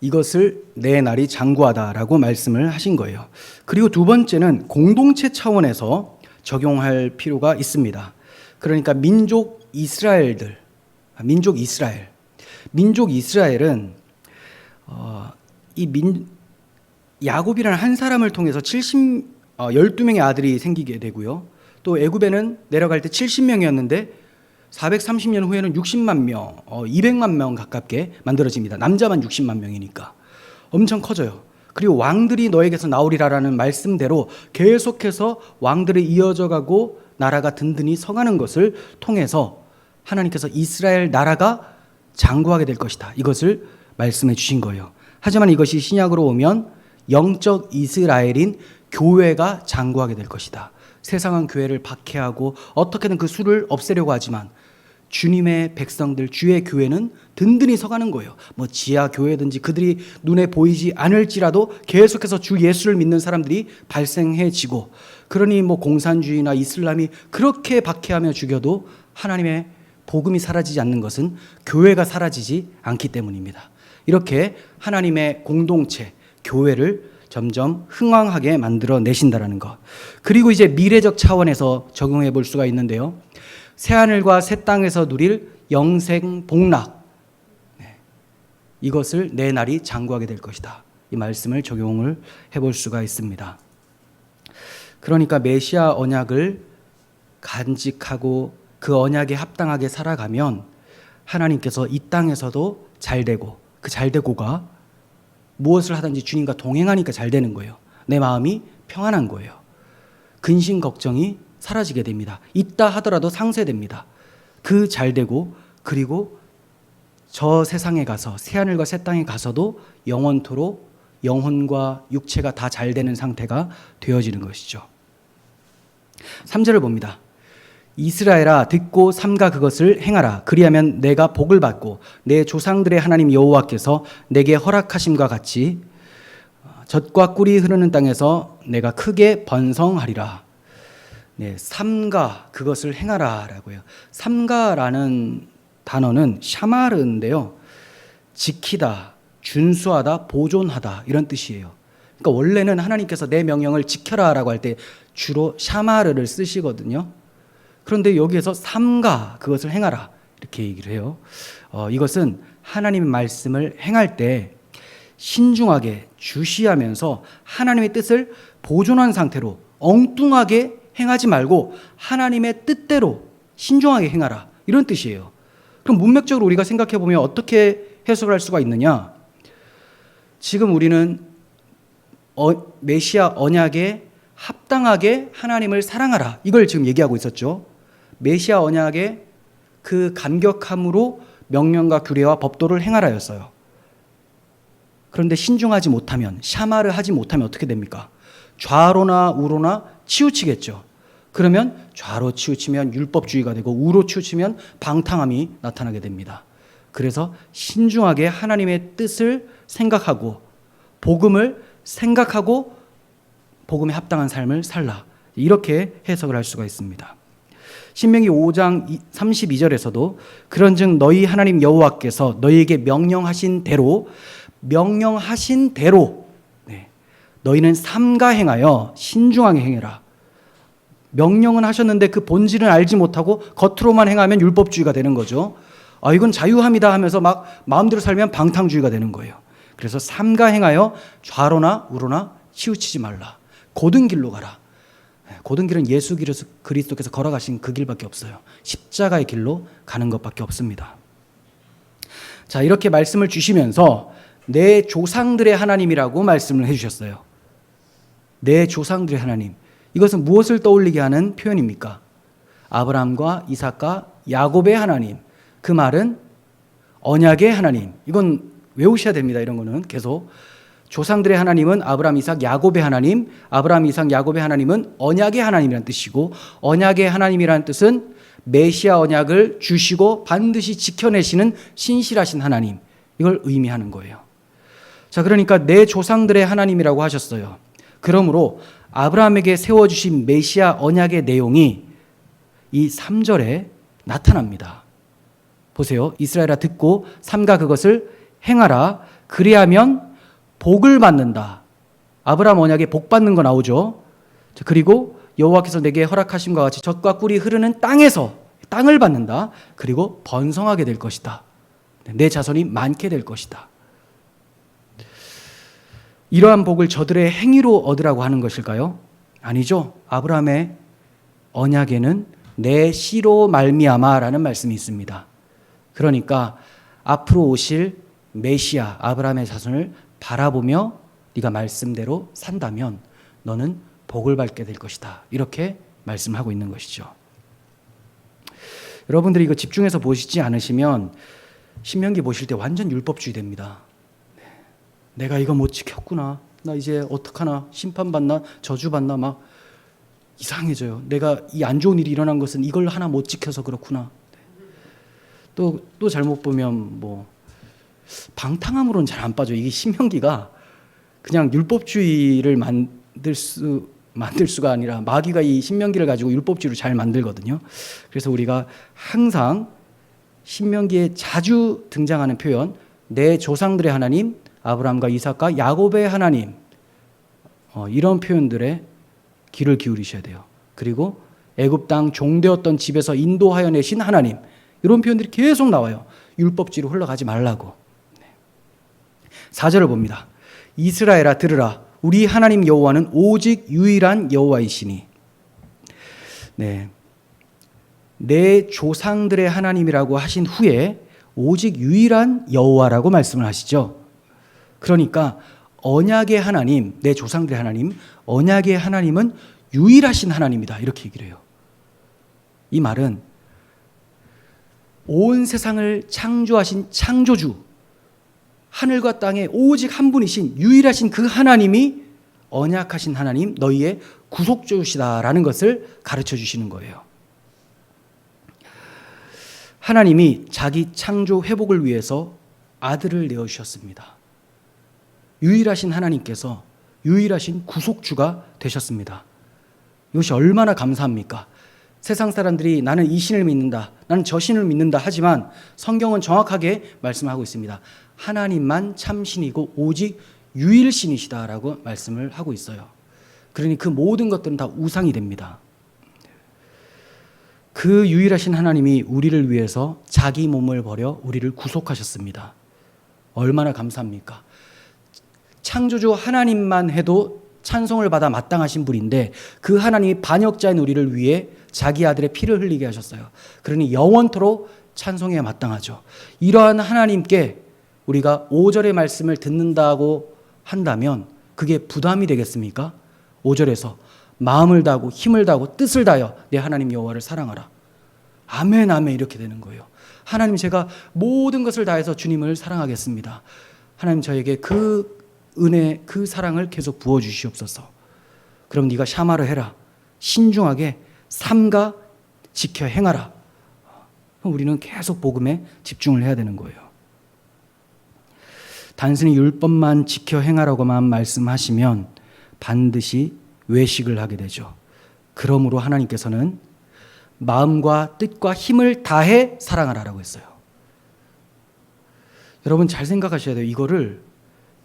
이것을 내 날이 장구하다라고 말씀을 하신 거예요. 그리고 두 번째는 공동체 차원에서 적용할 필요가 있습니다. 그러니까 민족 이스라엘은 야곱이라는 한 사람을 통해서 12명의 아들이 생기게 되고요. 또 애굽에는 내려갈 때 70명이었는데 430년 후에는 60만 명, 200만 명 가깝게 만들어집니다. 남자만 60만 명이니까 엄청 커져요. 그리고 왕들이 너에게서 나오리라라는 말씀대로 계속해서 왕들이 이어져 가고 나라가 든든히 서가는 것을 통해서 하나님께서 이스라엘 나라가 장구하게 될 것이다, 이것을 말씀해 주신 거예요. 하지만 이것이 신약으로 오면 영적 이스라엘인 교회가 장구하게 될 것이다. 세상은 교회를 박해하고 어떻게든 그 수를 없애려고 하지만 주님의 백성들, 주의 교회는 든든히 서가는 거예요. 뭐 지하 교회든지 그들이 눈에 보이지 않을지라도 계속해서 주 예수를 믿는 사람들이 발생해지고, 그러니 뭐 공산주의나 이슬람이 그렇게 박해하며 죽여도 하나님의 복음이 사라지지 않는 것은 교회가 사라지지 않기 때문입니다. 이렇게 하나님의 공동체, 교회를 점점 흥왕하게 만들어 내신다라는 것. 그리고 이제 미래적 차원에서 적용해 볼 수가 있는데요. 새하늘과 새 땅에서 누릴 영생 복락, 이것을 내 날이 장구하게 될 것이다, 이 말씀을 적용을 해볼 수가 있습니다. 그러니까 메시아 언약을 간직하고 그 언약에 합당하게 살아가면 하나님께서 이 땅에서도 잘되고, 그 잘되고가 무엇을 하든지 주님과 동행하니까 잘되는 거예요. 내 마음이 평안한 거예요. 근심 걱정이 사라지게 됩니다. 있다 하더라도 상쇄됩니다. 그 잘되고, 그리고 저 세상에 가서, 새하늘과 새 땅에 가서도 영원토록 영혼과 육체가 다 잘되는 상태가 되어지는 것이죠. 3절을 봅니다. 이스라엘아 듣고 삼가 그것을 행하라. 그리하면 내가 복을 받고 내 조상들의 하나님 여호와께서 내게 허락하심과 같이 젖과 꿀이 흐르는 땅에서 내가 크게 번성하리라. 네, 삼가 그것을 행하라라고요. 삼가라는 단어는 샤마르인데요. 지키다, 준수하다, 보존하다 이런 뜻이에요. 그러니까 원래는 하나님께서 내 명령을 지켜라라고 할 때 주로 샤마르를 쓰시거든요. 그런데 여기에서 삼가 그것을 행하라 이렇게 얘기를 해요. 이것은 하나님의 말씀을 행할 때 신중하게 주시하면서 하나님의 뜻을 보존한 상태로 엉뚱하게 행하지 말고 하나님의 뜻대로 신중하게 행하라 이런 뜻이에요. 그럼 문맥적으로 우리가 생각해 보면 어떻게 해석을 할 수가 있느냐? 지금 우리는 메시아 언약에 합당하게 하나님을 사랑하라 이걸 지금 얘기하고 있었죠. 메시아 언약의 그 감격함으로 명령과 규례와 법도를 행하라였어요. 그런데 신중하지 못하면, 샤마를 하지 못하면 어떻게 됩니까? 좌로나 우로나 치우치겠죠. 그러면 좌로 치우치면 율법주의가 되고 우로 치우치면 방탕함이 나타나게 됩니다. 그래서 신중하게 하나님의 뜻을 생각하고 복음을 생각하고 복음에 합당한 삶을 살라. 이렇게 해석을 할 수가 있습니다. 신명기 5장 32절에서도 그런즉 너희 하나님 여호와께서 너희에게 명령하신 대로 너희는 삼가 행하여 신중하게 행해라. 명령은 하셨는데 그 본질은 알지 못하고 겉으로만 행하면 율법주의가 되는 거죠. 이건 자유함이다 하면서 막 마음대로 살면 방탕주의가 되는 거예요. 그래서 삼가 행하여 좌로나 우로나 치우치지 말라. 고든 길로 가라. 고든 길은 예수 그리스도께서 걸어가신 그 길밖에 없어요. 십자가의 길로 가는 것밖에 없습니다. 자, 이렇게 말씀을 주시면서 내 조상들의 하나님이라고 말씀을 해주셨어요. 내 조상들의 하나님. 이것은 무엇을 떠올리게 하는 표현입니까? 아브라함과 이삭과 야곱의 하나님. 그 말은 언약의 하나님. 이건 외우셔야 됩니다. 이런 거는 계속. 조상들의 하나님은 아브라함, 이삭, 야곱의 하나님. 아브라함, 이삭, 야곱의 하나님은 언약의 하나님이라는 뜻이고, 언약의 하나님이라는 뜻은 메시아 언약을 주시고 반드시 지켜내시는 신실하신 하나님. 이걸 의미하는 거예요. 자, 그러니까 내 조상들의 하나님이라고 하셨어요. 그러므로 아브라함에게 세워주신 메시아 언약의 내용이 이 3절에 나타납니다. 보세요. 이스라엘아 듣고 삼가 그것을 행하라. 그리하면 복을 받는다. 아브라함 언약에 복 받는 거 나오죠. 그리고 여호와께서 내게 허락하심과 같이 젖과 꿀이 흐르는 땅에서 땅을 받는다. 그리고 번성하게 될 것이다. 내 자손이 많게 될 것이다. 이러한 복을 저들의 행위로 얻으라고 하는 것일까요? 아니죠. 아브라함의 언약에는 내 씨로 말미암아라는 말씀이 있습니다. 그러니까 앞으로 오실 메시아 아브라함의 자손을 바라보며 네가 말씀대로 산다면 너는 복을 받게 될 것이다. 이렇게 말씀하고 있는 것이죠. 여러분들이 이거 집중해서 보시지 않으시면 신명기 보실 때 완전 율법주의 됩니다. 내가 이거 못 지켰구나. 나 이제 어떡하나. 심판받나. 저주받나. 막 이상해져요. 내가 이 안 좋은 일이 일어난 것은 이걸 하나 못 지켜서 그렇구나. 또 잘못 보면 뭐 방탕함으로는 잘 안 빠져. 이게 신명기가 그냥 율법주의를 만들 수가 아니라 마귀가 이 신명기를 가지고 율법주의를 잘 만들거든요. 그래서 우리가 항상 신명기에 자주 등장하는 표현, 내 조상들의 하나님, 아브라함과 이삭과 야곱의 하나님, 이런 표현들에 귀를 기울이셔야 돼요. 그리고 애굽 땅 종되었던 집에서 인도하여 내신 하나님, 이런 표현들이 계속 나와요. 율법주의로 흘러가지 말라고. 4절을 봅니다. 이스라엘아 들으라. 우리 하나님 여호와는 오직 유일한 여호와이시니. 네. 내 조상들의 하나님이라고 하신 후에 오직 유일한 여호와라고 말씀을 하시죠. 그러니까 언약의 하나님, 내 조상들의 하나님, 언약의 하나님은 유일하신 하나님이다, 이렇게 얘기를 해요. 이 말은 온 세상을 창조하신 창조주, 하늘과 땅에 오직 한 분이신 유일하신 그 하나님이 언약하신 하나님, 너희의 구속주시다라는 것을 가르쳐 주시는 거예요. 하나님이 자기 창조 회복을 위해서 아들을 내어주셨습니다. 유일하신 하나님께서 유일하신 구속주가 되셨습니다. 이것이 얼마나 감사합니까? 세상 사람들이 나는 이 신을 믿는다, 나는 저 신을 믿는다 하지만 성경은 정확하게 말씀하고 있습니다. 하나님만 참신이고 오직 유일신이시다라고 말씀을 하고 있어요. 그러니 그 모든 것들은 다 우상이 됩니다. 그 유일하신 하나님이 우리를 위해서 자기 몸을 버려 우리를 구속하셨습니다. 얼마나 감사합니까? 창조주 하나님만 해도 찬송을 받아 마땅하신 분인데 그 하나님이 반역자인 우리를 위해 자기 아들의 피를 흘리게 하셨어요. 그러니 영원토록 찬송에 마땅하죠. 이러한 하나님께 우리가 5절의 말씀을 듣는다고 한다면 그게 부담이 되겠습니까? 5절에서 마음을 다하고 힘을 다하고 뜻을 다하여 내 하나님 여호와를 사랑하라. 아멘 아멘 이렇게 되는 거예요. 하나님, 제가 모든 것을 다해서 주님을 사랑하겠습니다. 하나님, 저에게 그 은혜, 그 사랑을 계속 부어주시옵소서. 그럼 네가 샤마를 해라. 신중하게 삼가 지켜 행하라. 우리는 계속 복음에 집중을 해야 되는 거예요. 단순히 율법만 지켜 행하라고만 말씀하시면 반드시 외식을 하게 되죠. 그러므로 하나님께서는 마음과 뜻과 힘을 다해 사랑하라라고 했어요. 여러분 잘 생각하셔야 돼요. 이거를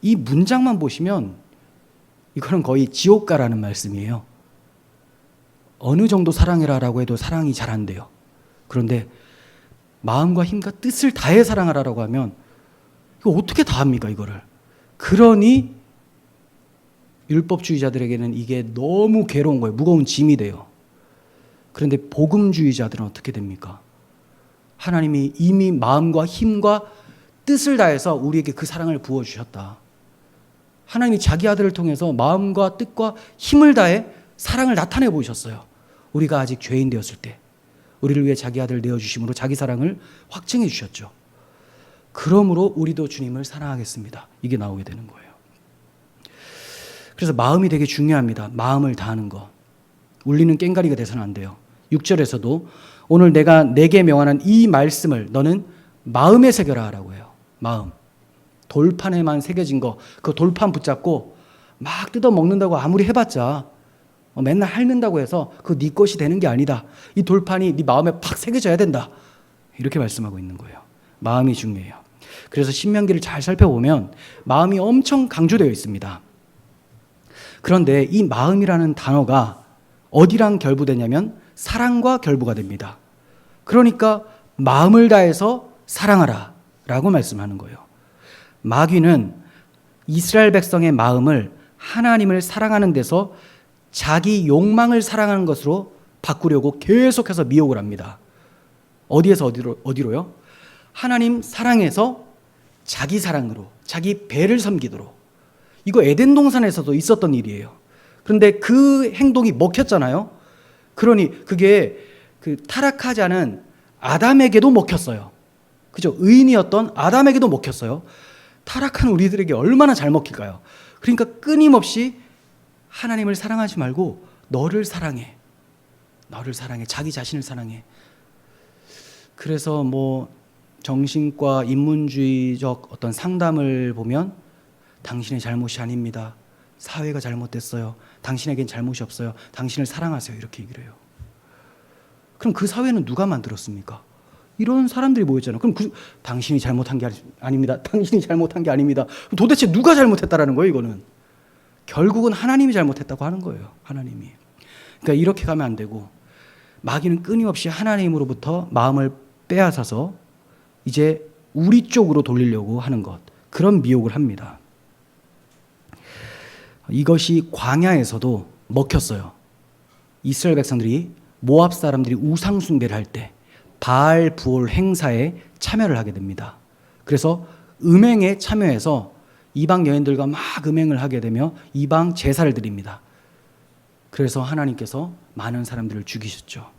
이 문장만 보시면 이거는 거의 지옥가라는 말씀이에요. 어느 정도 사랑해라라고 해도 사랑이 잘 안 돼요. 그런데 마음과 힘과 뜻을 다해 사랑하라라고 하면 이거 어떻게 다 합니까, 이거를? 그러니 율법주의자들에게는 이게 너무 괴로운 거예요. 무거운 짐이 돼요. 그런데 복음주의자들은 어떻게 됩니까? 하나님이 이미 마음과 힘과 뜻을 다해서 우리에게 그 사랑을 부어주셨다. 하나님이 자기 아들을 통해서 마음과 뜻과 힘을 다해 사랑을 나타내 보이셨어요. 우리가 아직 죄인 되었을 때 우리를 위해 자기 아들을 내어주심으로 자기 사랑을 확증해 주셨죠. 그러므로 우리도 주님을 사랑하겠습니다. 이게 나오게 되는 거예요. 그래서 마음이 되게 중요합니다. 마음을 다하는 거. 울리는 꽹가리가 돼서는 안 돼요. 6절에서도 오늘 내가 내게 명하는 이 말씀을 너는 마음에 새겨라 라고 해요. 마음. 돌판에만 새겨진 거, 그 돌판 붙잡고 막 뜯어 먹는다고 아무리 해봤자 맨날 핥는다고 해서 그 네 것이 되는 게 아니다. 이 돌판이 네 마음에 팍 새겨져야 된다. 이렇게 말씀하고 있는 거예요. 마음이 중요해요. 그래서 신명기를 잘 살펴보면 마음이 엄청 강조되어 있습니다. 그런데 이 마음이라는 단어가 어디랑 결부되냐면 사랑과 결부가 됩니다. 그러니까 마음을 다해서 사랑하라 라고 말씀하는 거예요. 마귀는 이스라엘 백성의 마음을 하나님을 사랑하는 데서 자기 욕망을 사랑하는 것으로 바꾸려고 계속해서 미혹을 합니다. 어디에서 어디로요? 하나님 사랑에서 자기 사랑으로, 자기 배를 섬기도록. 이거 에덴 동산에서도 있었던 일이에요. 그런데 그 행동이 먹혔잖아요. 그러니 그게 그 타락하지 않은 아담에게도 먹혔어요. 그죠? 의인이었던 아담에게도 먹혔어요. 타락한 우리들에게 얼마나 잘 먹힐까요? 그러니까 끊임없이 하나님을 사랑하지 말고 너를 사랑해. 너를 사랑해. 자기 자신을 사랑해. 그래서 뭐 정신과 인문주의적 어떤 상담을 보면 당신의 잘못이 아닙니다. 사회가 잘못됐어요. 당신에겐 잘못이 없어요. 당신을 사랑하세요. 이렇게 얘기를 해요. 그럼 그 사회는 누가 만들었습니까? 이런 사람들이 모였잖아요. 그럼 당신이 잘못한 게 아닙니다. 당신이 잘못한 게 아닙니다. 도대체 누가 잘못했다라는 거예요, 이거는? 결국은 하나님이 잘못했다고 하는 거예요. 하나님이. 그러니까 이렇게 가면 안 되고 마귀는 끊임없이 하나님으로부터 마음을 빼앗아서 이제 우리 쪽으로 돌리려고 하는 것. 그런 미혹을 합니다. 이것이 광야에서도 먹혔어요. 이스라엘 백성들이 모압 사람들이 우상 숭배를 할 때 바알 부올 행사에 참여를 하게 됩니다. 그래서 음행에 참여해서 이방 여인들과 막 음행을 하게 되며 이방 제사를 드립니다. 그래서 하나님께서 많은 사람들을 죽이셨죠.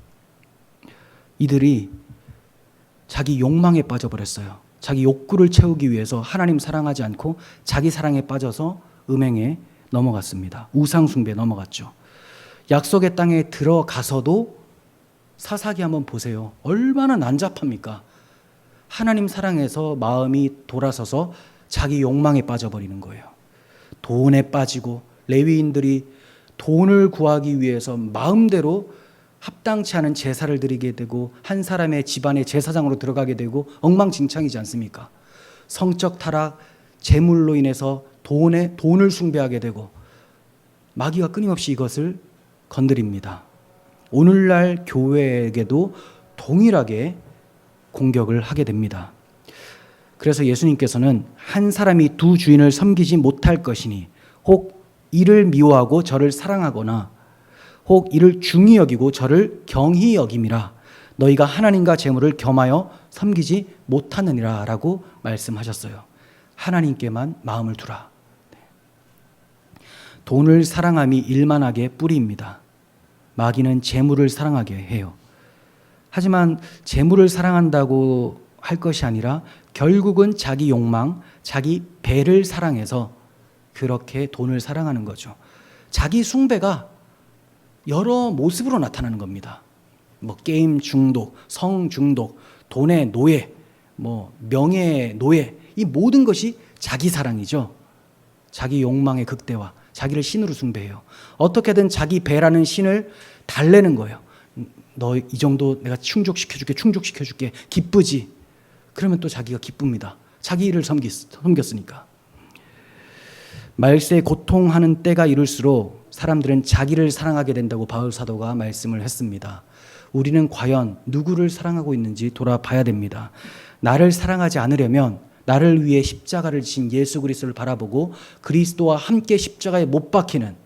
이들이 자기 욕망에 빠져버렸어요. 자기 욕구를 채우기 위해서 하나님 사랑하지 않고 자기 사랑에 빠져서 음행에 넘어갔습니다. 우상 숭배에 넘어갔죠. 약속의 땅에 들어가서도 사사기 한번 보세요. 얼마나 난잡합니까? 하나님 사랑에서 마음이 돌아서서 자기 욕망에 빠져버리는 거예요. 돈에 빠지고 레위인들이 돈을 구하기 위해서 마음대로 합당치 않은 제사를 드리게 되고 한 사람의 집안의 제사장으로 들어가게 되고 엉망진창이지 않습니까? 성적 타락, 재물로 인해서 돈을 숭배하게 되고 마귀가 끊임없이 이것을 건드립니다. 오늘날 교회에게도 동일하게 공격을 하게 됩니다. 그래서 예수님께서는 한 사람이 두 주인을 섬기지 못할 것이니 혹 이를 미워하고 저를 사랑하거나 혹 이를 중히 여기고 저를 경히 여김이라 너희가 하나님과 재물을 겸하여 섬기지 못하느니라 라고 말씀하셨어요. 하나님께만 마음을 두라. 돈을 사랑함이 일만하게 뿌리입니다. 마귀는 재물을 사랑하게 해요. 하지만 재물을 사랑한다고 할 것이 아니라 결국은 자기 욕망, 자기 배를 사랑해서 그렇게 돈을 사랑하는 거죠. 자기 숭배가 여러 모습으로 나타나는 겁니다. 게임 중독, 성 중독, 돈의 노예, 명예의 노예, 이 모든 것이 자기 사랑이죠. 자기 욕망의 극대화, 자기를 신으로 숭배해요. 어떻게든 자기 배라는 신을 달래는 거예요. 너 이 정도 내가 충족시켜줄게. 기쁘지? 그러면 또 자기가 기쁩니다. 자기 일을 섬겼으니까. 말세에 고통하는 때가 이를수록 사람들은 자기를 사랑하게 된다고 바울 사도가 말씀을 했습니다. 우리는 과연 누구를 사랑하고 있는지 돌아봐야 됩니다. 나를 사랑하지 않으려면 나를 위해 십자가를 지신 예수 그리스도를 바라보고 그리스도와 함께 십자가에 못 박히는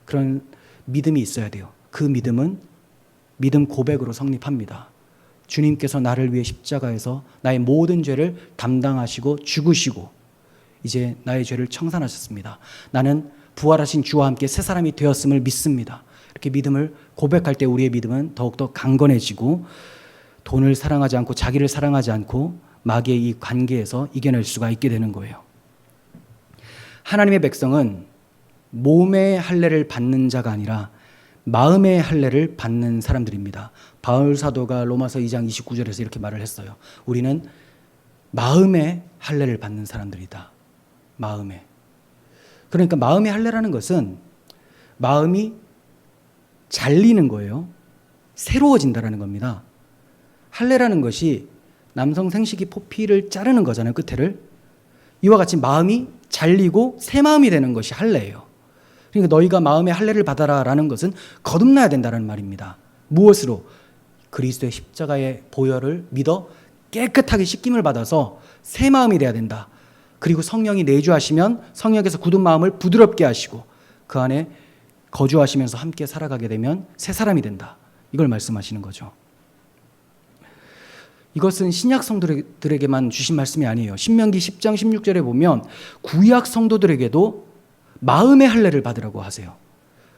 그런 믿음이 있어야 돼요. 그 믿음은 믿음 고백으로 성립합니다. 주님께서 나를 위해 십자가에서 나의 모든 죄를 담당하시고 죽으시고 이제 나의 죄를 청산하셨습니다. 나는 부활하신 주와 함께 새 사람이 되었음을 믿습니다. 이렇게 믿음을 고백할 때 우리의 믿음은 더욱더 강건해지고 돈을 사랑하지 않고 자기를 사랑하지 않고 마귀의 이 관계에서 이겨낼 수가 있게 되는 거예요. 하나님의 백성은 몸의 할례를 받는 자가 아니라 마음의 할례를 받는 사람들입니다. 바울 사도가 로마서 2장 29절에서 이렇게 말을 했어요. 우리는 마음의 할례를 받는 사람들이다. 마음의. 그러니까 마음의 할례라는 것은 마음이 잘리는 거예요. 새로워진다라는 겁니다. 할례라는 것이 남성 생식기 포피를 자르는 거잖아요. 끝에를. 이와 같이 마음이 잘리고 새 마음이 되는 것이 할례예요. 그러니까 너희가 마음의 할례를 받아라라는 것은 거듭나야 된다는 말입니다. 무엇으로? 그리스도의 십자가의 보혈을 믿어 깨끗하게 씻김을 받아서 새 마음이 돼야 된다. 그리고 성령이 내주하시면 성령께서 굳은 마음을 부드럽게 하시고 그 안에 거주하시면서 함께 살아가게 되면 새 사람이 된다. 이걸 말씀하시는 거죠. 이것은 신약 성도들에게만 주신 말씀이 아니에요. 신명기 10장 16절에 보면 구약 성도들에게도 마음의 할례를 받으라고 하세요.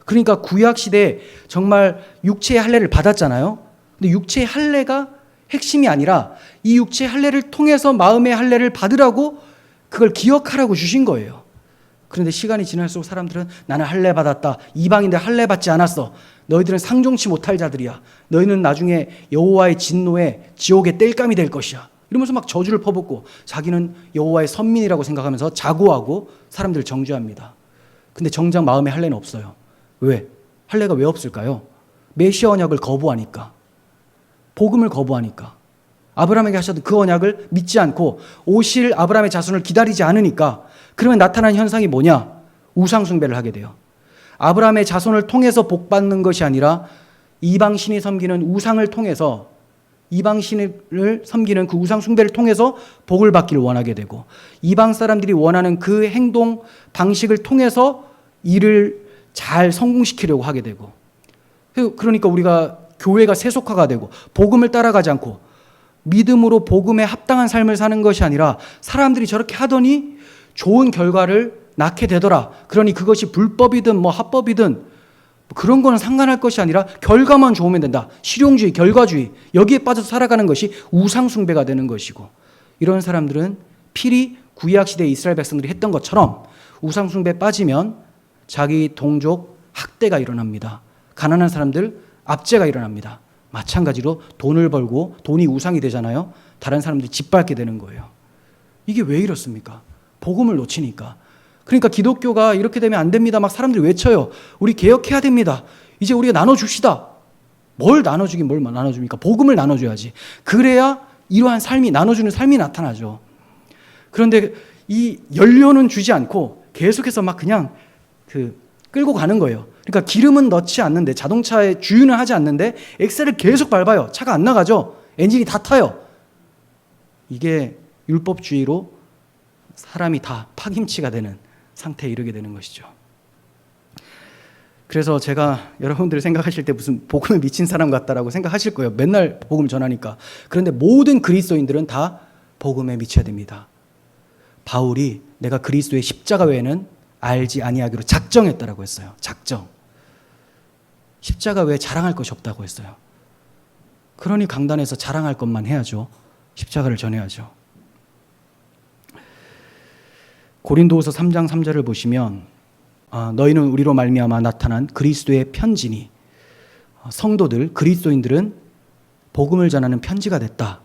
그러니까 구약 시대에 정말 육체의 할례를 받았잖아요. 근데 육체의 할례가 핵심이 아니라 이 육체의 할례를 통해서 마음의 할례를 받으라고 그걸 기억하라고 주신 거예요. 그런데 시간이 지날수록 사람들은 나는 할례 받았다. 이방인들 할례 받지 않았어. 너희들은 상종치 못할 자들이야. 너희는 나중에 여호와의 진노에 지옥의 땔감이 될 것이야. 이러면서 막 저주를 퍼붓고 자기는 여호와의 선민이라고 생각하면서 자고하고 사람들을 정죄합니다. 근데 정작 마음에 할례는 없어요. 왜? 할례가 왜 없을까요? 메시아 언약을 거부하니까. 복음을 거부하니까. 아브라함에게 하셨던 그 언약을 믿지 않고 오실 아브라함의 자손을 기다리지 않으니까. 그러면 나타나는 현상이 뭐냐? 우상 숭배를 하게 돼요. 아브라함의 자손을 통해서 복 받는 것이 아니라 이방신이 섬기는 우상을 통해서 이방신을 섬기는 그 우상 숭배를 통해서 복을 받기를 원하게 되고 이방 사람들이 원하는 그 행동 방식을 통해서 일을 잘 성공시키려고 하게 되고 그러니까 우리가 교회가 세속화가 되고 복음을 따라가지 않고 믿음으로 복음에 합당한 삶을 사는 것이 아니라 사람들이 저렇게 하더니 좋은 결과를 낳게 되더라. 그러니 그것이 불법이든 뭐 합법이든 그런 거는 상관할 것이 아니라 결과만 좋으면 된다. 실용주의, 결과주의, 여기에 빠져서 살아가는 것이 우상숭배가 되는 것이고, 이런 사람들은 필히 구약시대 이스라엘 백성들이 했던 것처럼 우상숭배에 빠지면 자기 동족 학대가 일어납니다. 가난한 사람들 압제가 일어납니다. 마찬가지로 돈을 벌고 돈이 우상이 되잖아요. 다른 사람들이 짓밟게 되는 거예요. 이게 왜 이렇습니까? 복음을 놓치니까. 그러니까 기독교가 이렇게 되면 안 됩니다. 막 사람들이 외쳐요. 우리 개혁해야 됩니다. 이제 우리가 나눠줍시다. 뭘 나눠주긴 뭘 나눠줍니까? 복음을 나눠줘야지. 그래야 이러한 삶이, 나눠주는 삶이 나타나죠. 그런데 이 연료는 주지 않고 계속해서 막 그냥 끌고 가는 거예요. 그러니까 기름은 넣지 않는데, 자동차에 주유는 하지 않는데 엑셀을 계속 밟아요. 차가 안 나가죠. 엔진이 다 타요. 이게 율법주의로 사람이 다 파김치가 되는 상태에 이르게 되는 것이죠. 그래서 제가 여러분들이 생각하실 때 무슨 복음에 미친 사람 같다라고 생각하실 거예요. 맨날 복음을 전하니까. 그런데 모든 그리스도인들은 다 복음에 미쳐야 됩니다. 바울이 내가 그리스도의 십자가 외에는 알지 아니하기로 작정했다라고 했어요. 작정. 십자가 외에 자랑할 것이 없다고 했어요. 그러니 강단에서 자랑할 것만 해야죠. 십자가를 전해야죠. 고린도후서 3장 3절을 보시면 너희는 우리로 말미암아 나타난 그리스도의 편지니, 성도들, 그리스도인들은 복음을 전하는 편지가 됐다.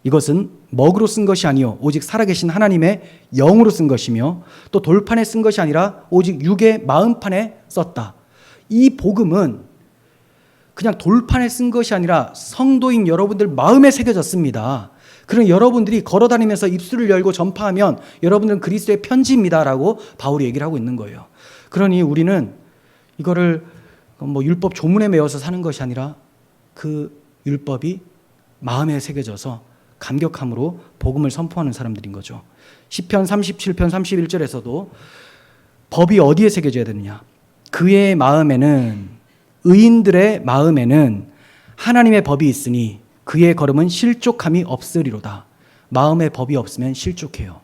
이것은 먹으로 쓴 것이 아니요 오직 살아계신 하나님의 영으로 쓴 것이며 또 돌판에 쓴 것이 아니라 오직 육의 마음판에 썼다. 이 복음은 그냥 돌판에 쓴 것이 아니라 성도인 여러분들 마음에 새겨졌습니다. 그럼 여러분들이 걸어다니면서 입술을 열고 전파하면 여러분들은 그리스도의 편지입니다라고 바울이 얘기를 하고 있는 거예요. 그러니 우리는 이거를 뭐 율법 조문에 매어서 사는 것이 아니라 그 율법이 마음에 새겨져서 감격함으로 복음을 선포하는 사람들인 거죠. 시편 37편 31절에서도 법이 어디에 새겨져야 되느냐? 그의 마음에는, 의인들의 마음에는 하나님의 법이 있으니 그의 걸음은 실족함이 없으리로다. 마음에 법이 없으면 실족해요.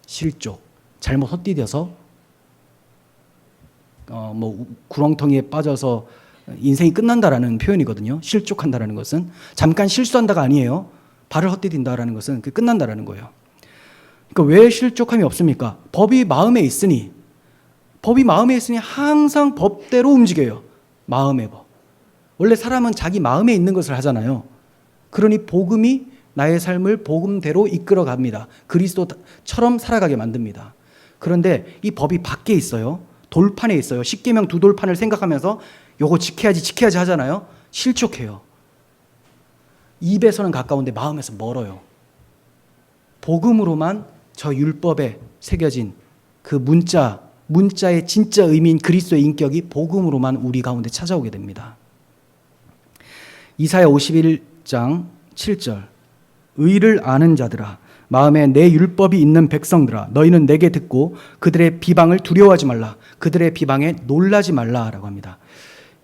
실족. 잘못 헛디뎌서 구렁텅이에 빠져서 인생이 끝난다라는 표현이거든요. 실족한다라는 것은 잠깐 실수한다가 아니에요. 발을 헛디딘다라는 것은 끝난다라는 거예요. 그러니까 왜 실족함이 없습니까? 법이 마음에 있으니 항상 법대로 움직여요. 마음의 법. 원래 사람은 자기 마음에 있는 것을 하잖아요. 그러니 복음이 나의 삶을 복음대로 이끌어 갑니다. 그리스도처럼 살아가게 만듭니다. 그런데 이 법이 밖에 있어요. 돌판에 있어요. 십계명 두 돌판을 생각하면서 요거 지켜야지 하잖아요. 실족해요. 입에서는 가까운데 마음에서 멀어요. 복음으로만 저 율법에 새겨진 그 문자의 진짜 의미인 그리스도의 인격이 복음으로만 우리 가운데 찾아오게 됩니다. 이사야 51장 7절, 의를 아는 자들아, 마음에 내 율법이 있는 백성들아, 너희는 내게 듣고 그들의 비방을 두려워하지 말라, 그들의 비방에 놀라지 말라라고 합니다.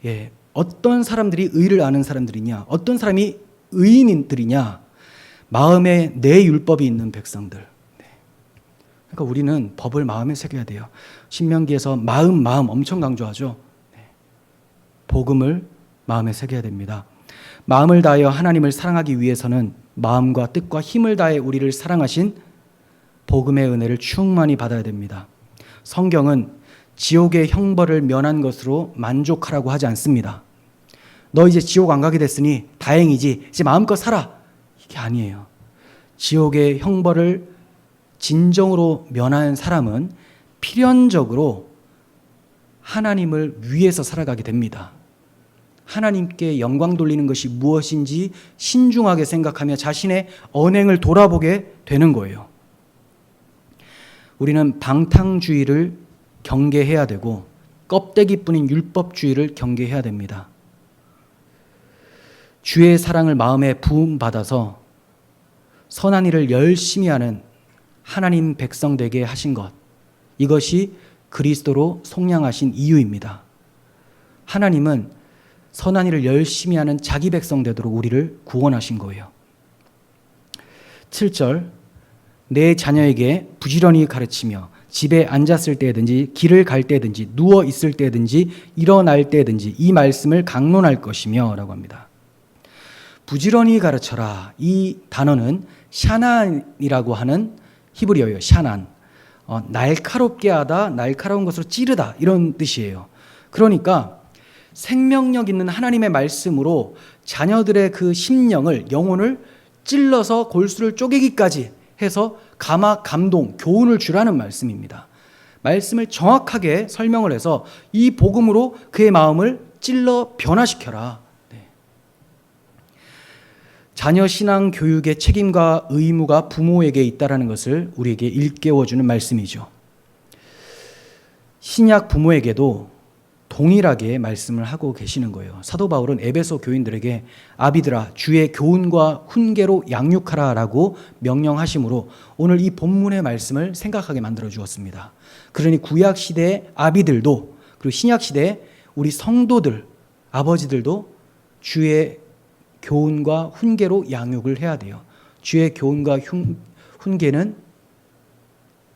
예, 어떤 사람들이 의를 아는 사람들이냐, 어떤 사람이 의인들이냐? 마음에 내 율법이 있는 백성들. 그러니까 우리는 법을 마음에 새겨야 돼요. 신명기에서 마음 엄청 강조하죠. 복음을 마음에 새겨야 됩니다. 마음을 다하여 하나님을 사랑하기 위해서는 마음과 뜻과 힘을 다해 우리를 사랑하신 복음의 은혜를 충만히 받아야 됩니다. 성경은 지옥의 형벌을 면한 것으로 만족하라고 하지 않습니다. 너 이제 지옥 안 가게 됐으니 다행이지, 이제 마음껏 살아. 이게 아니에요. 지옥의 형벌을 진정으로 면한 사람은 필연적으로 하나님을 위해서 살아가게 됩니다. 하나님께 영광 돌리는 것이 무엇인지 신중하게 생각하며 자신의 언행을 돌아보게 되는 거예요. 우리는 방탕주의를 경계해야 되고 껍데기뿐인 율법주의를 경계해야 됩니다. 주의 사랑을 마음에 부음받아서 선한 일을 열심히 하는 하나님 백성 되게 하신 것, 이것이 그리스도로 속량하신 이유입니다. 하나님은 선한 일을 열심히 하는 자기 백성 되도록 우리를 구원하신 거예요. 7절, 내 자녀에게 부지런히 가르치며 집에 앉았을 때든지 길을 갈 때든지 누워 있을 때든지 일어날 때든지 이 말씀을 강론할 것이며 라고 합니다. 부지런히 가르쳐라. 이 단어는 샤난이라고 하는 히브리어예요. 샤난. 날카롭게 하다, 날카로운 것으로 찌르다 이런 뜻이에요. 그러니까 생명력 있는 하나님의 말씀으로 자녀들의 그 심령을, 영혼을 찔러서 골수를 쪼개기까지 해서 감화, 감동, 교훈을 주라는 말씀입니다. 말씀을 정확하게 설명을 해서 이 복음으로 그의 마음을 찔러 변화시켜라. 네. 자녀 신앙 교육의 책임과 의무가 부모에게 있다는 것을 우리에게 일깨워주는 말씀이죠. 신약 부모에게도 동일하게 말씀을 하고 계시는 거예요. 사도 바울은 에베소 교인들에게 아비들아 주의 교훈과 훈계로 양육하라 라고 명령하심으로 오늘 이 본문의 말씀을 생각하게 만들어 주었습니다. 그러니 구약 시대의 아비들도 그리고 신약 시대의 우리 성도들, 아버지들도 주의 교훈과 훈계로 양육을 해야 돼요. 주의 교훈과 훈계는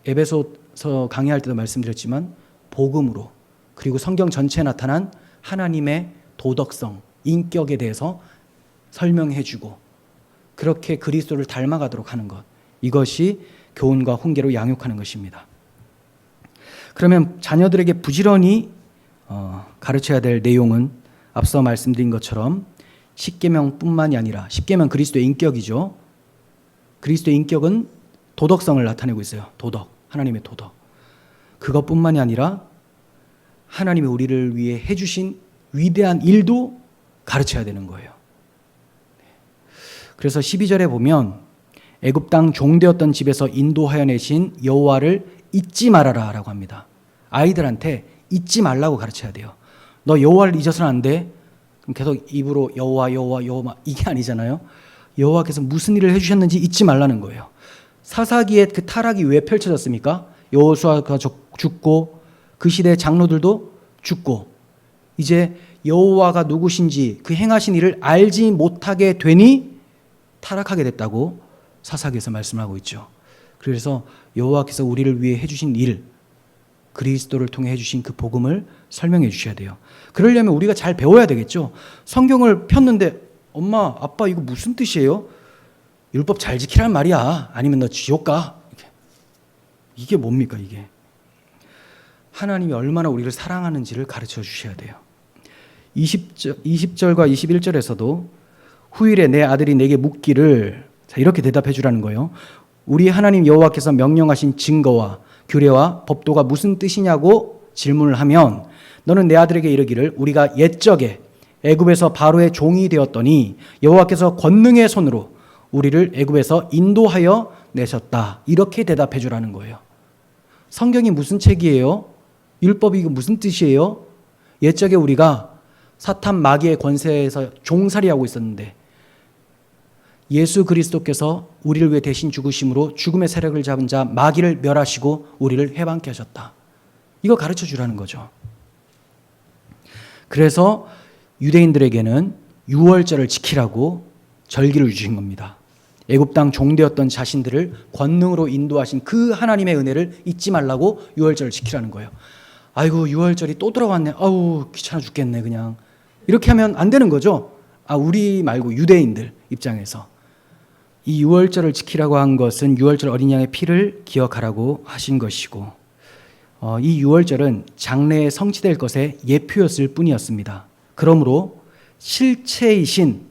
에베소서 강의할 때도 말씀드렸지만 복음으로 그리고 성경 전체에 나타난 하나님의 도덕성, 인격에 대해서 설명해주고 그렇게 그리스도를 닮아가도록 하는 것, 이것이 교훈과 훈계로 양육하는 것입니다. 그러면 자녀들에게 부지런히 가르쳐야 될 내용은 앞서 말씀드린 것처럼 십계명뿐만이 아니라, 십계명 그리스도의 인격이죠. 그리스도의 인격은 도덕성을 나타내고 있어요. 도덕, 하나님의 도덕. 그것뿐만이 아니라 하나님이 우리를 위해 해주신 위대한 일도 가르쳐야 되는 거예요. 그래서 12절에 보면 애굽 땅 종되었던 집에서 인도하여 내신 여호와를 잊지 말아라 라고 합니다. 아이들한테 잊지 말라고 가르쳐야 돼요. 너 여호와를 잊어서는 안 돼. 그럼 계속 입으로 여호와 여호와 여호와 이게 아니잖아요. 여호와께서 무슨 일을 해주셨는지 잊지 말라는 거예요. 사사기의 그 타락이 왜 펼쳐졌습니까? 여호수아가 죽고 그 시대의 장로들도 죽고 이제 여호와가 누구신지 그 행하신 일을 알지 못하게 되니 타락하게 됐다고 사사기에서 말씀하고 있죠. 그래서 여호와께서 우리를 위해 해주신 일, 그리스도를 통해 해주신 그 복음을 설명해 주셔야 돼요. 그러려면 우리가 잘 배워야 되겠죠. 성경을 폈는데 엄마, 아빠 이거 무슨 뜻이에요? 율법 잘 지키란 말이야. 아니면 너 지옥 가. 이게 뭡니까 이게? 하나님이 얼마나 우리를 사랑하는지를 가르쳐 주셔야 돼요. 20절과 21절에서도 후일에 내 아들이 내게 묻기를, 이렇게 대답해 주라는 거예요. 우리 하나님 여호와께서 명령하신 증거와 규례와 법도가 무슨 뜻이냐고 질문을 하면 너는 내 아들에게 이르기를 우리가 옛적에 애굽에서 바로의 종이 되었더니 여호와께서 권능의 손으로 우리를 애굽에서 인도하여 내셨다. 이렇게 대답해 주라는 거예요. 성경이 무슨 책이에요? 율법이 이거 무슨 뜻이에요? 옛적에 우리가 사탄 마귀의 권세에서 종살이하고 있었는데 예수 그리스도께서 우리를 위해 대신 죽으심으로 죽음의 세력을 잡은 자 마귀를 멸하시고 우리를 해방케 하셨다. 이거 가르쳐 주라는 거죠. 그래서 유대인들에게는 유월절을 지키라고 절기를 주신 겁니다. 애굽 땅 종되었던 자신들을 권능으로 인도하신 그 하나님의 은혜를 잊지 말라고 유월절을 지키라는 거예요. 아이고 유월절이 또 들어왔네. 아우 귀찮아 죽겠네 그냥. 이렇게 하면 안 되는 거죠. 우리 말고 유대인들 입장에서. 이 유월절을 지키라고 한 것은 유월절 어린 양의 피를 기억하라고 하신 것이고 이 유월절은 장래에 성취될 것의 예표였을 뿐이었습니다. 그러므로 실체이신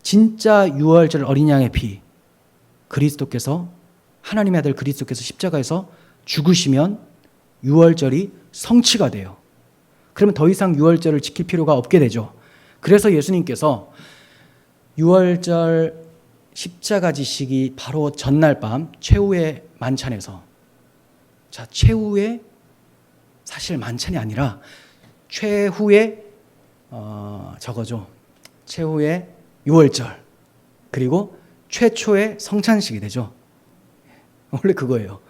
진짜 유월절 어린 양의 피, 그리스도께서, 하나님의 아들 그리스도께서 십자가에서 죽으시면 유월절이 성취가 돼요. 그러면 더 이상 유월절을 지킬 필요가 없게 되죠. 그래서 예수님께서 유월절 십자가 지시기 바로 전날 밤 최후의 만찬에서, 자, 최후의 사실 만찬이 아니라 최후의 저거죠. 최후의 유월절 그리고 최초의 성찬식이 되죠. 원래 그거예요.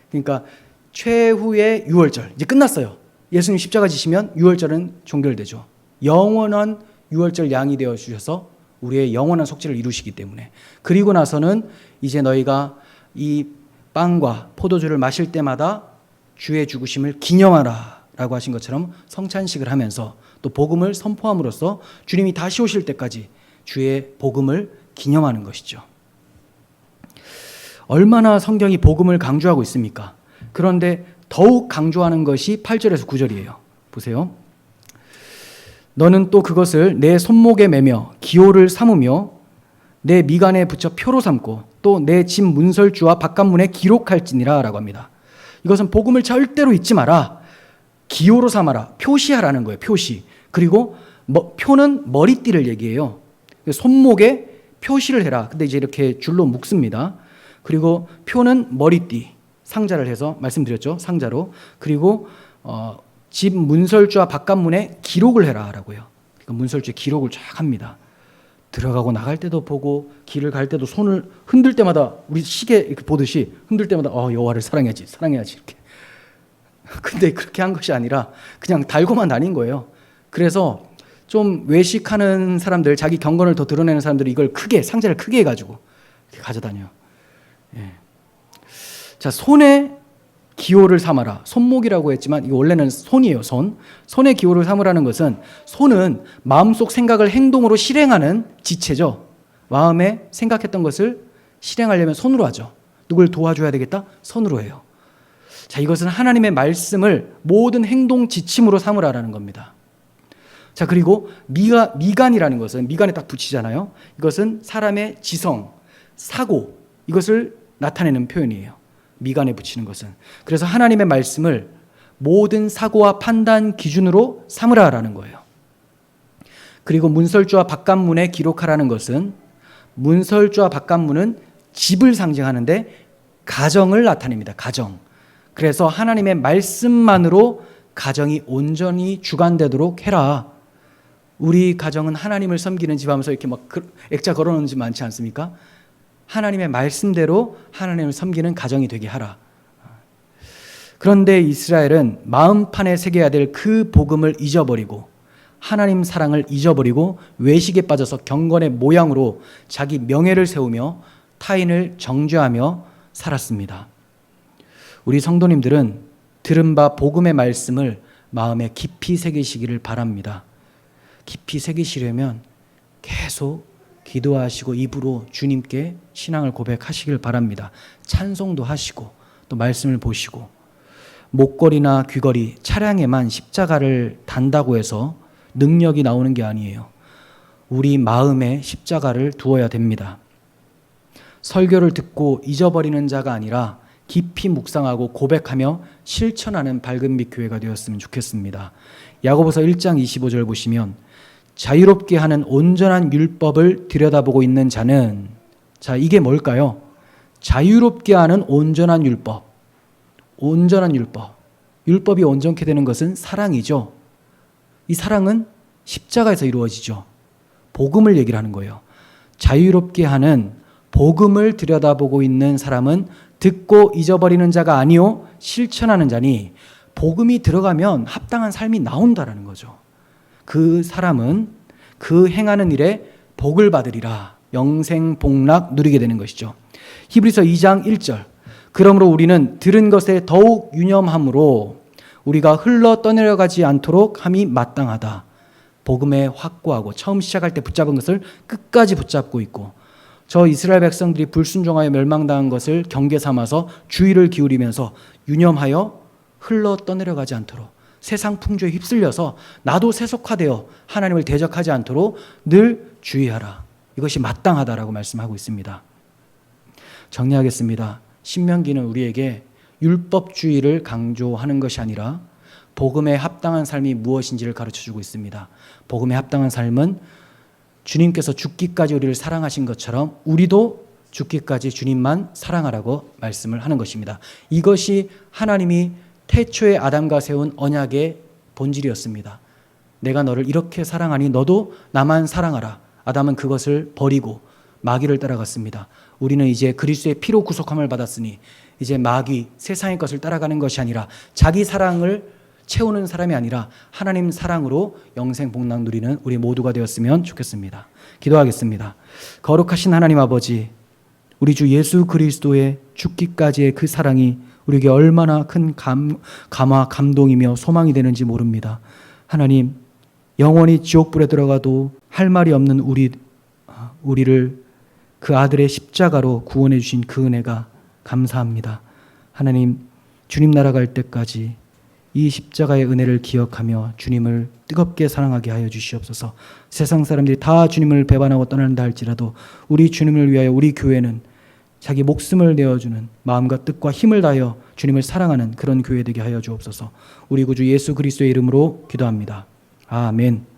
그러니까 최후의 유월절 이제 끝났어요. 예수님 십자가 지시면 유월절은 종결되죠. 영원한 유월절 양이 되어 주셔서 우리의 영원한 속죄를 이루시기 때문에. 그리고 나서는 이제 너희가 이 빵과 포도주를 마실 때마다 주의 죽으심을 기념하라 라고 하신 것처럼 성찬식을 하면서 또 복음을 선포함으로써 주님이 다시 오실 때까지 주의 복음을 기념하는 것이죠. 얼마나 성경이 복음을 강조하고 있습니까? 그런데 더욱 강조하는 것이 8절에서 9절이에요. 보세요. 너는 또 그것을 내 손목에 매며 기호를 삼으며 내 미간에 붙여 표로 삼고 또 내 집 문설주와 바깥문에 기록할지니라 라고 합니다. 이것은 복음을 절대로 잊지 마라. 기호로 삼아라. 표시하라는 거예요. 표시. 그리고 표는 머리띠를 얘기해요. 손목에 표시를 해라. 근데 이제 이렇게 줄로 묶습니다. 그리고 표는 머리띠. 상자를 해서 말씀드렸죠. 상자로. 그리고 집 문설주와 바깥문에 기록을 해라 라고요. 그러니까 문설주에 기록을 쫙 합니다. 들어가고 나갈 때도 보고 길을 갈 때도 손을 흔들 때마다 우리 시계 이렇게 보듯이 흔들 때마다 여호와를 사랑해야지 이렇게. 근데 그렇게 한 것이 아니라 그냥 달고만 다닌 거예요. 그래서 좀 외식하는 사람들, 자기 경건을 더 드러내는 사람들이 이걸 크게, 상자를 크게 해가지고 이렇게 가져다녀요. 예. 자, 손에 기호를 삼아라. 손목이라고 했지만 이거 원래는 손이에요. 손에 기호를 삼으라는 것은, 손은 마음속 생각을 행동으로 실행하는 지체죠. 마음에 생각했던 것을 실행하려면 손으로 하죠. 누굴 도와줘야 되겠다? 손으로 해요. 자, 이것은 하나님의 말씀을 모든 행동 지침으로 삼으라라는 겁니다. 자, 그리고 미간이라는 것은, 미간에 딱 붙이잖아요. 이것은 사람의 지성, 사고, 이것을 나타내는 표현이에요. 미간에 붙이는 것은. 그래서 하나님의 말씀을 모든 사고와 판단 기준으로 삼으라라는 거예요. 그리고 문설주와 바깥문에 기록하라는 것은, 문설주와 바깥문은 집을 상징하는데 가정을 나타냅니다. 가정. 그래서 하나님의 말씀만으로 가정이 온전히 주관되도록 해라. 우리 가정은 하나님을 섬기는 집 하면서 이렇게 막 액자 걸어놓는 집 많지 않습니까? 하나님의 말씀대로 하나님을 섬기는 가정이 되게 하라. 그런데 이스라엘은 마음판에 새겨야 될 그 복음을 잊어버리고 하나님 사랑을 잊어버리고 외식에 빠져서 경건의 모양으로 자기 명예를 세우며 타인을 정죄하며 살았습니다. 우리 성도님들은 들은 바 복음의 말씀을 마음에 깊이 새기시기를 바랍니다. 깊이 새기시려면 계속 기도하시고 입으로 주님께 신앙을 고백하시길 바랍니다. 찬송도 하시고 또 말씀을 보시고, 목걸이나 귀걸이, 차량에만 십자가를 단다고 해서 능력이 나오는 게 아니에요. 우리 마음에 십자가를 두어야 됩니다. 설교를 듣고 잊어버리는 자가 아니라 깊이 묵상하고 고백하며 실천하는 밝은 빛 교회가 되었으면 좋겠습니다. 야고보서 1장 25절 보시면, 자유롭게 하는 온전한 율법을 들여다보고 있는 자는, 자, 이게 뭘까요? 자유롭게 하는 온전한 율법. 온전한 율법. 율법이 온전케 되는 것은 사랑이죠. 이 사랑은 십자가에서 이루어지죠. 복음을 얘기를 하는 거예요. 자유롭게 하는 복음을 들여다보고 있는 사람은 듣고 잊어버리는 자가 아니요 실천하는 자니, 복음이 들어가면 합당한 삶이 나온다라는 거죠. 그 사람은 그 행하는 일에 복을 받으리라. 영생 복락 누리게 되는 것이죠. 히브리서 2장 1절. 그러므로 우리는 들은 것에 더욱 유념함으로 우리가 흘러 떠내려가지 않도록 함이 마땅하다. 복음에 확고하고 처음 시작할 때 붙잡은 것을 끝까지 붙잡고 있고, 저 이스라엘 백성들이 불순종하여 멸망당한 것을 경계 삼아서 주의를 기울이면서 유념하여 흘러 떠내려가지 않도록, 세상 풍조에 휩쓸려서 나도 세속화되어 하나님을 대적하지 않도록 늘 주의하라. 이것이 마땅하다라고 말씀하고 있습니다. 정리하겠습니다. 신명기는 우리에게 율법주의를 강조하는 것이 아니라 복음에 합당한 삶이 무엇인지를 가르쳐주고 있습니다. 복음에 합당한 삶은 주님께서 죽기까지 우리를 사랑하신 것처럼 우리도 죽기까지 주님만 사랑하라고 말씀을 하는 것입니다. 이것이 하나님이 태초에 아담과 세운 언약의 본질이었습니다. 내가 너를 이렇게 사랑하니 너도 나만 사랑하라. 아담은 그것을 버리고 마귀를 따라갔습니다. 우리는 이제 그리스도의 피로 구속함을 받았으니 이제 마귀, 세상의 것을 따라가는 것이 아니라 자기 사랑을 채우는 사람이 아니라 하나님 사랑으로 영생 복락 누리는 우리 모두가 되었으면 좋겠습니다. 기도하겠습니다. 거룩하신 하나님 아버지, 우리 주 예수 그리스도의 죽기까지의 그 사랑이 우리에게 얼마나 큰 감화, 감동이며 소망이 되는지 모릅니다. 하나님, 영원히 지옥불에 들어가도 할 말이 없는 우리를 그 아들의 십자가로 구원해 주신 그 은혜가 감사합니다. 하나님, 주님 나라 갈 때까지 이 십자가의 은혜를 기억하며 주님을 뜨겁게 사랑하게 하여 주시옵소서. 세상 사람들이 다 주님을 배반하고 떠난다 할지라도 우리 주님을 위하여 우리 교회는 자기 목숨을 내어주는 마음과 뜻과 힘을 다하여 주님을 사랑하는 그런 교회 되게 하여 주옵소서. 우리 구주 예수 그리스도의 이름으로 기도합니다. 아멘.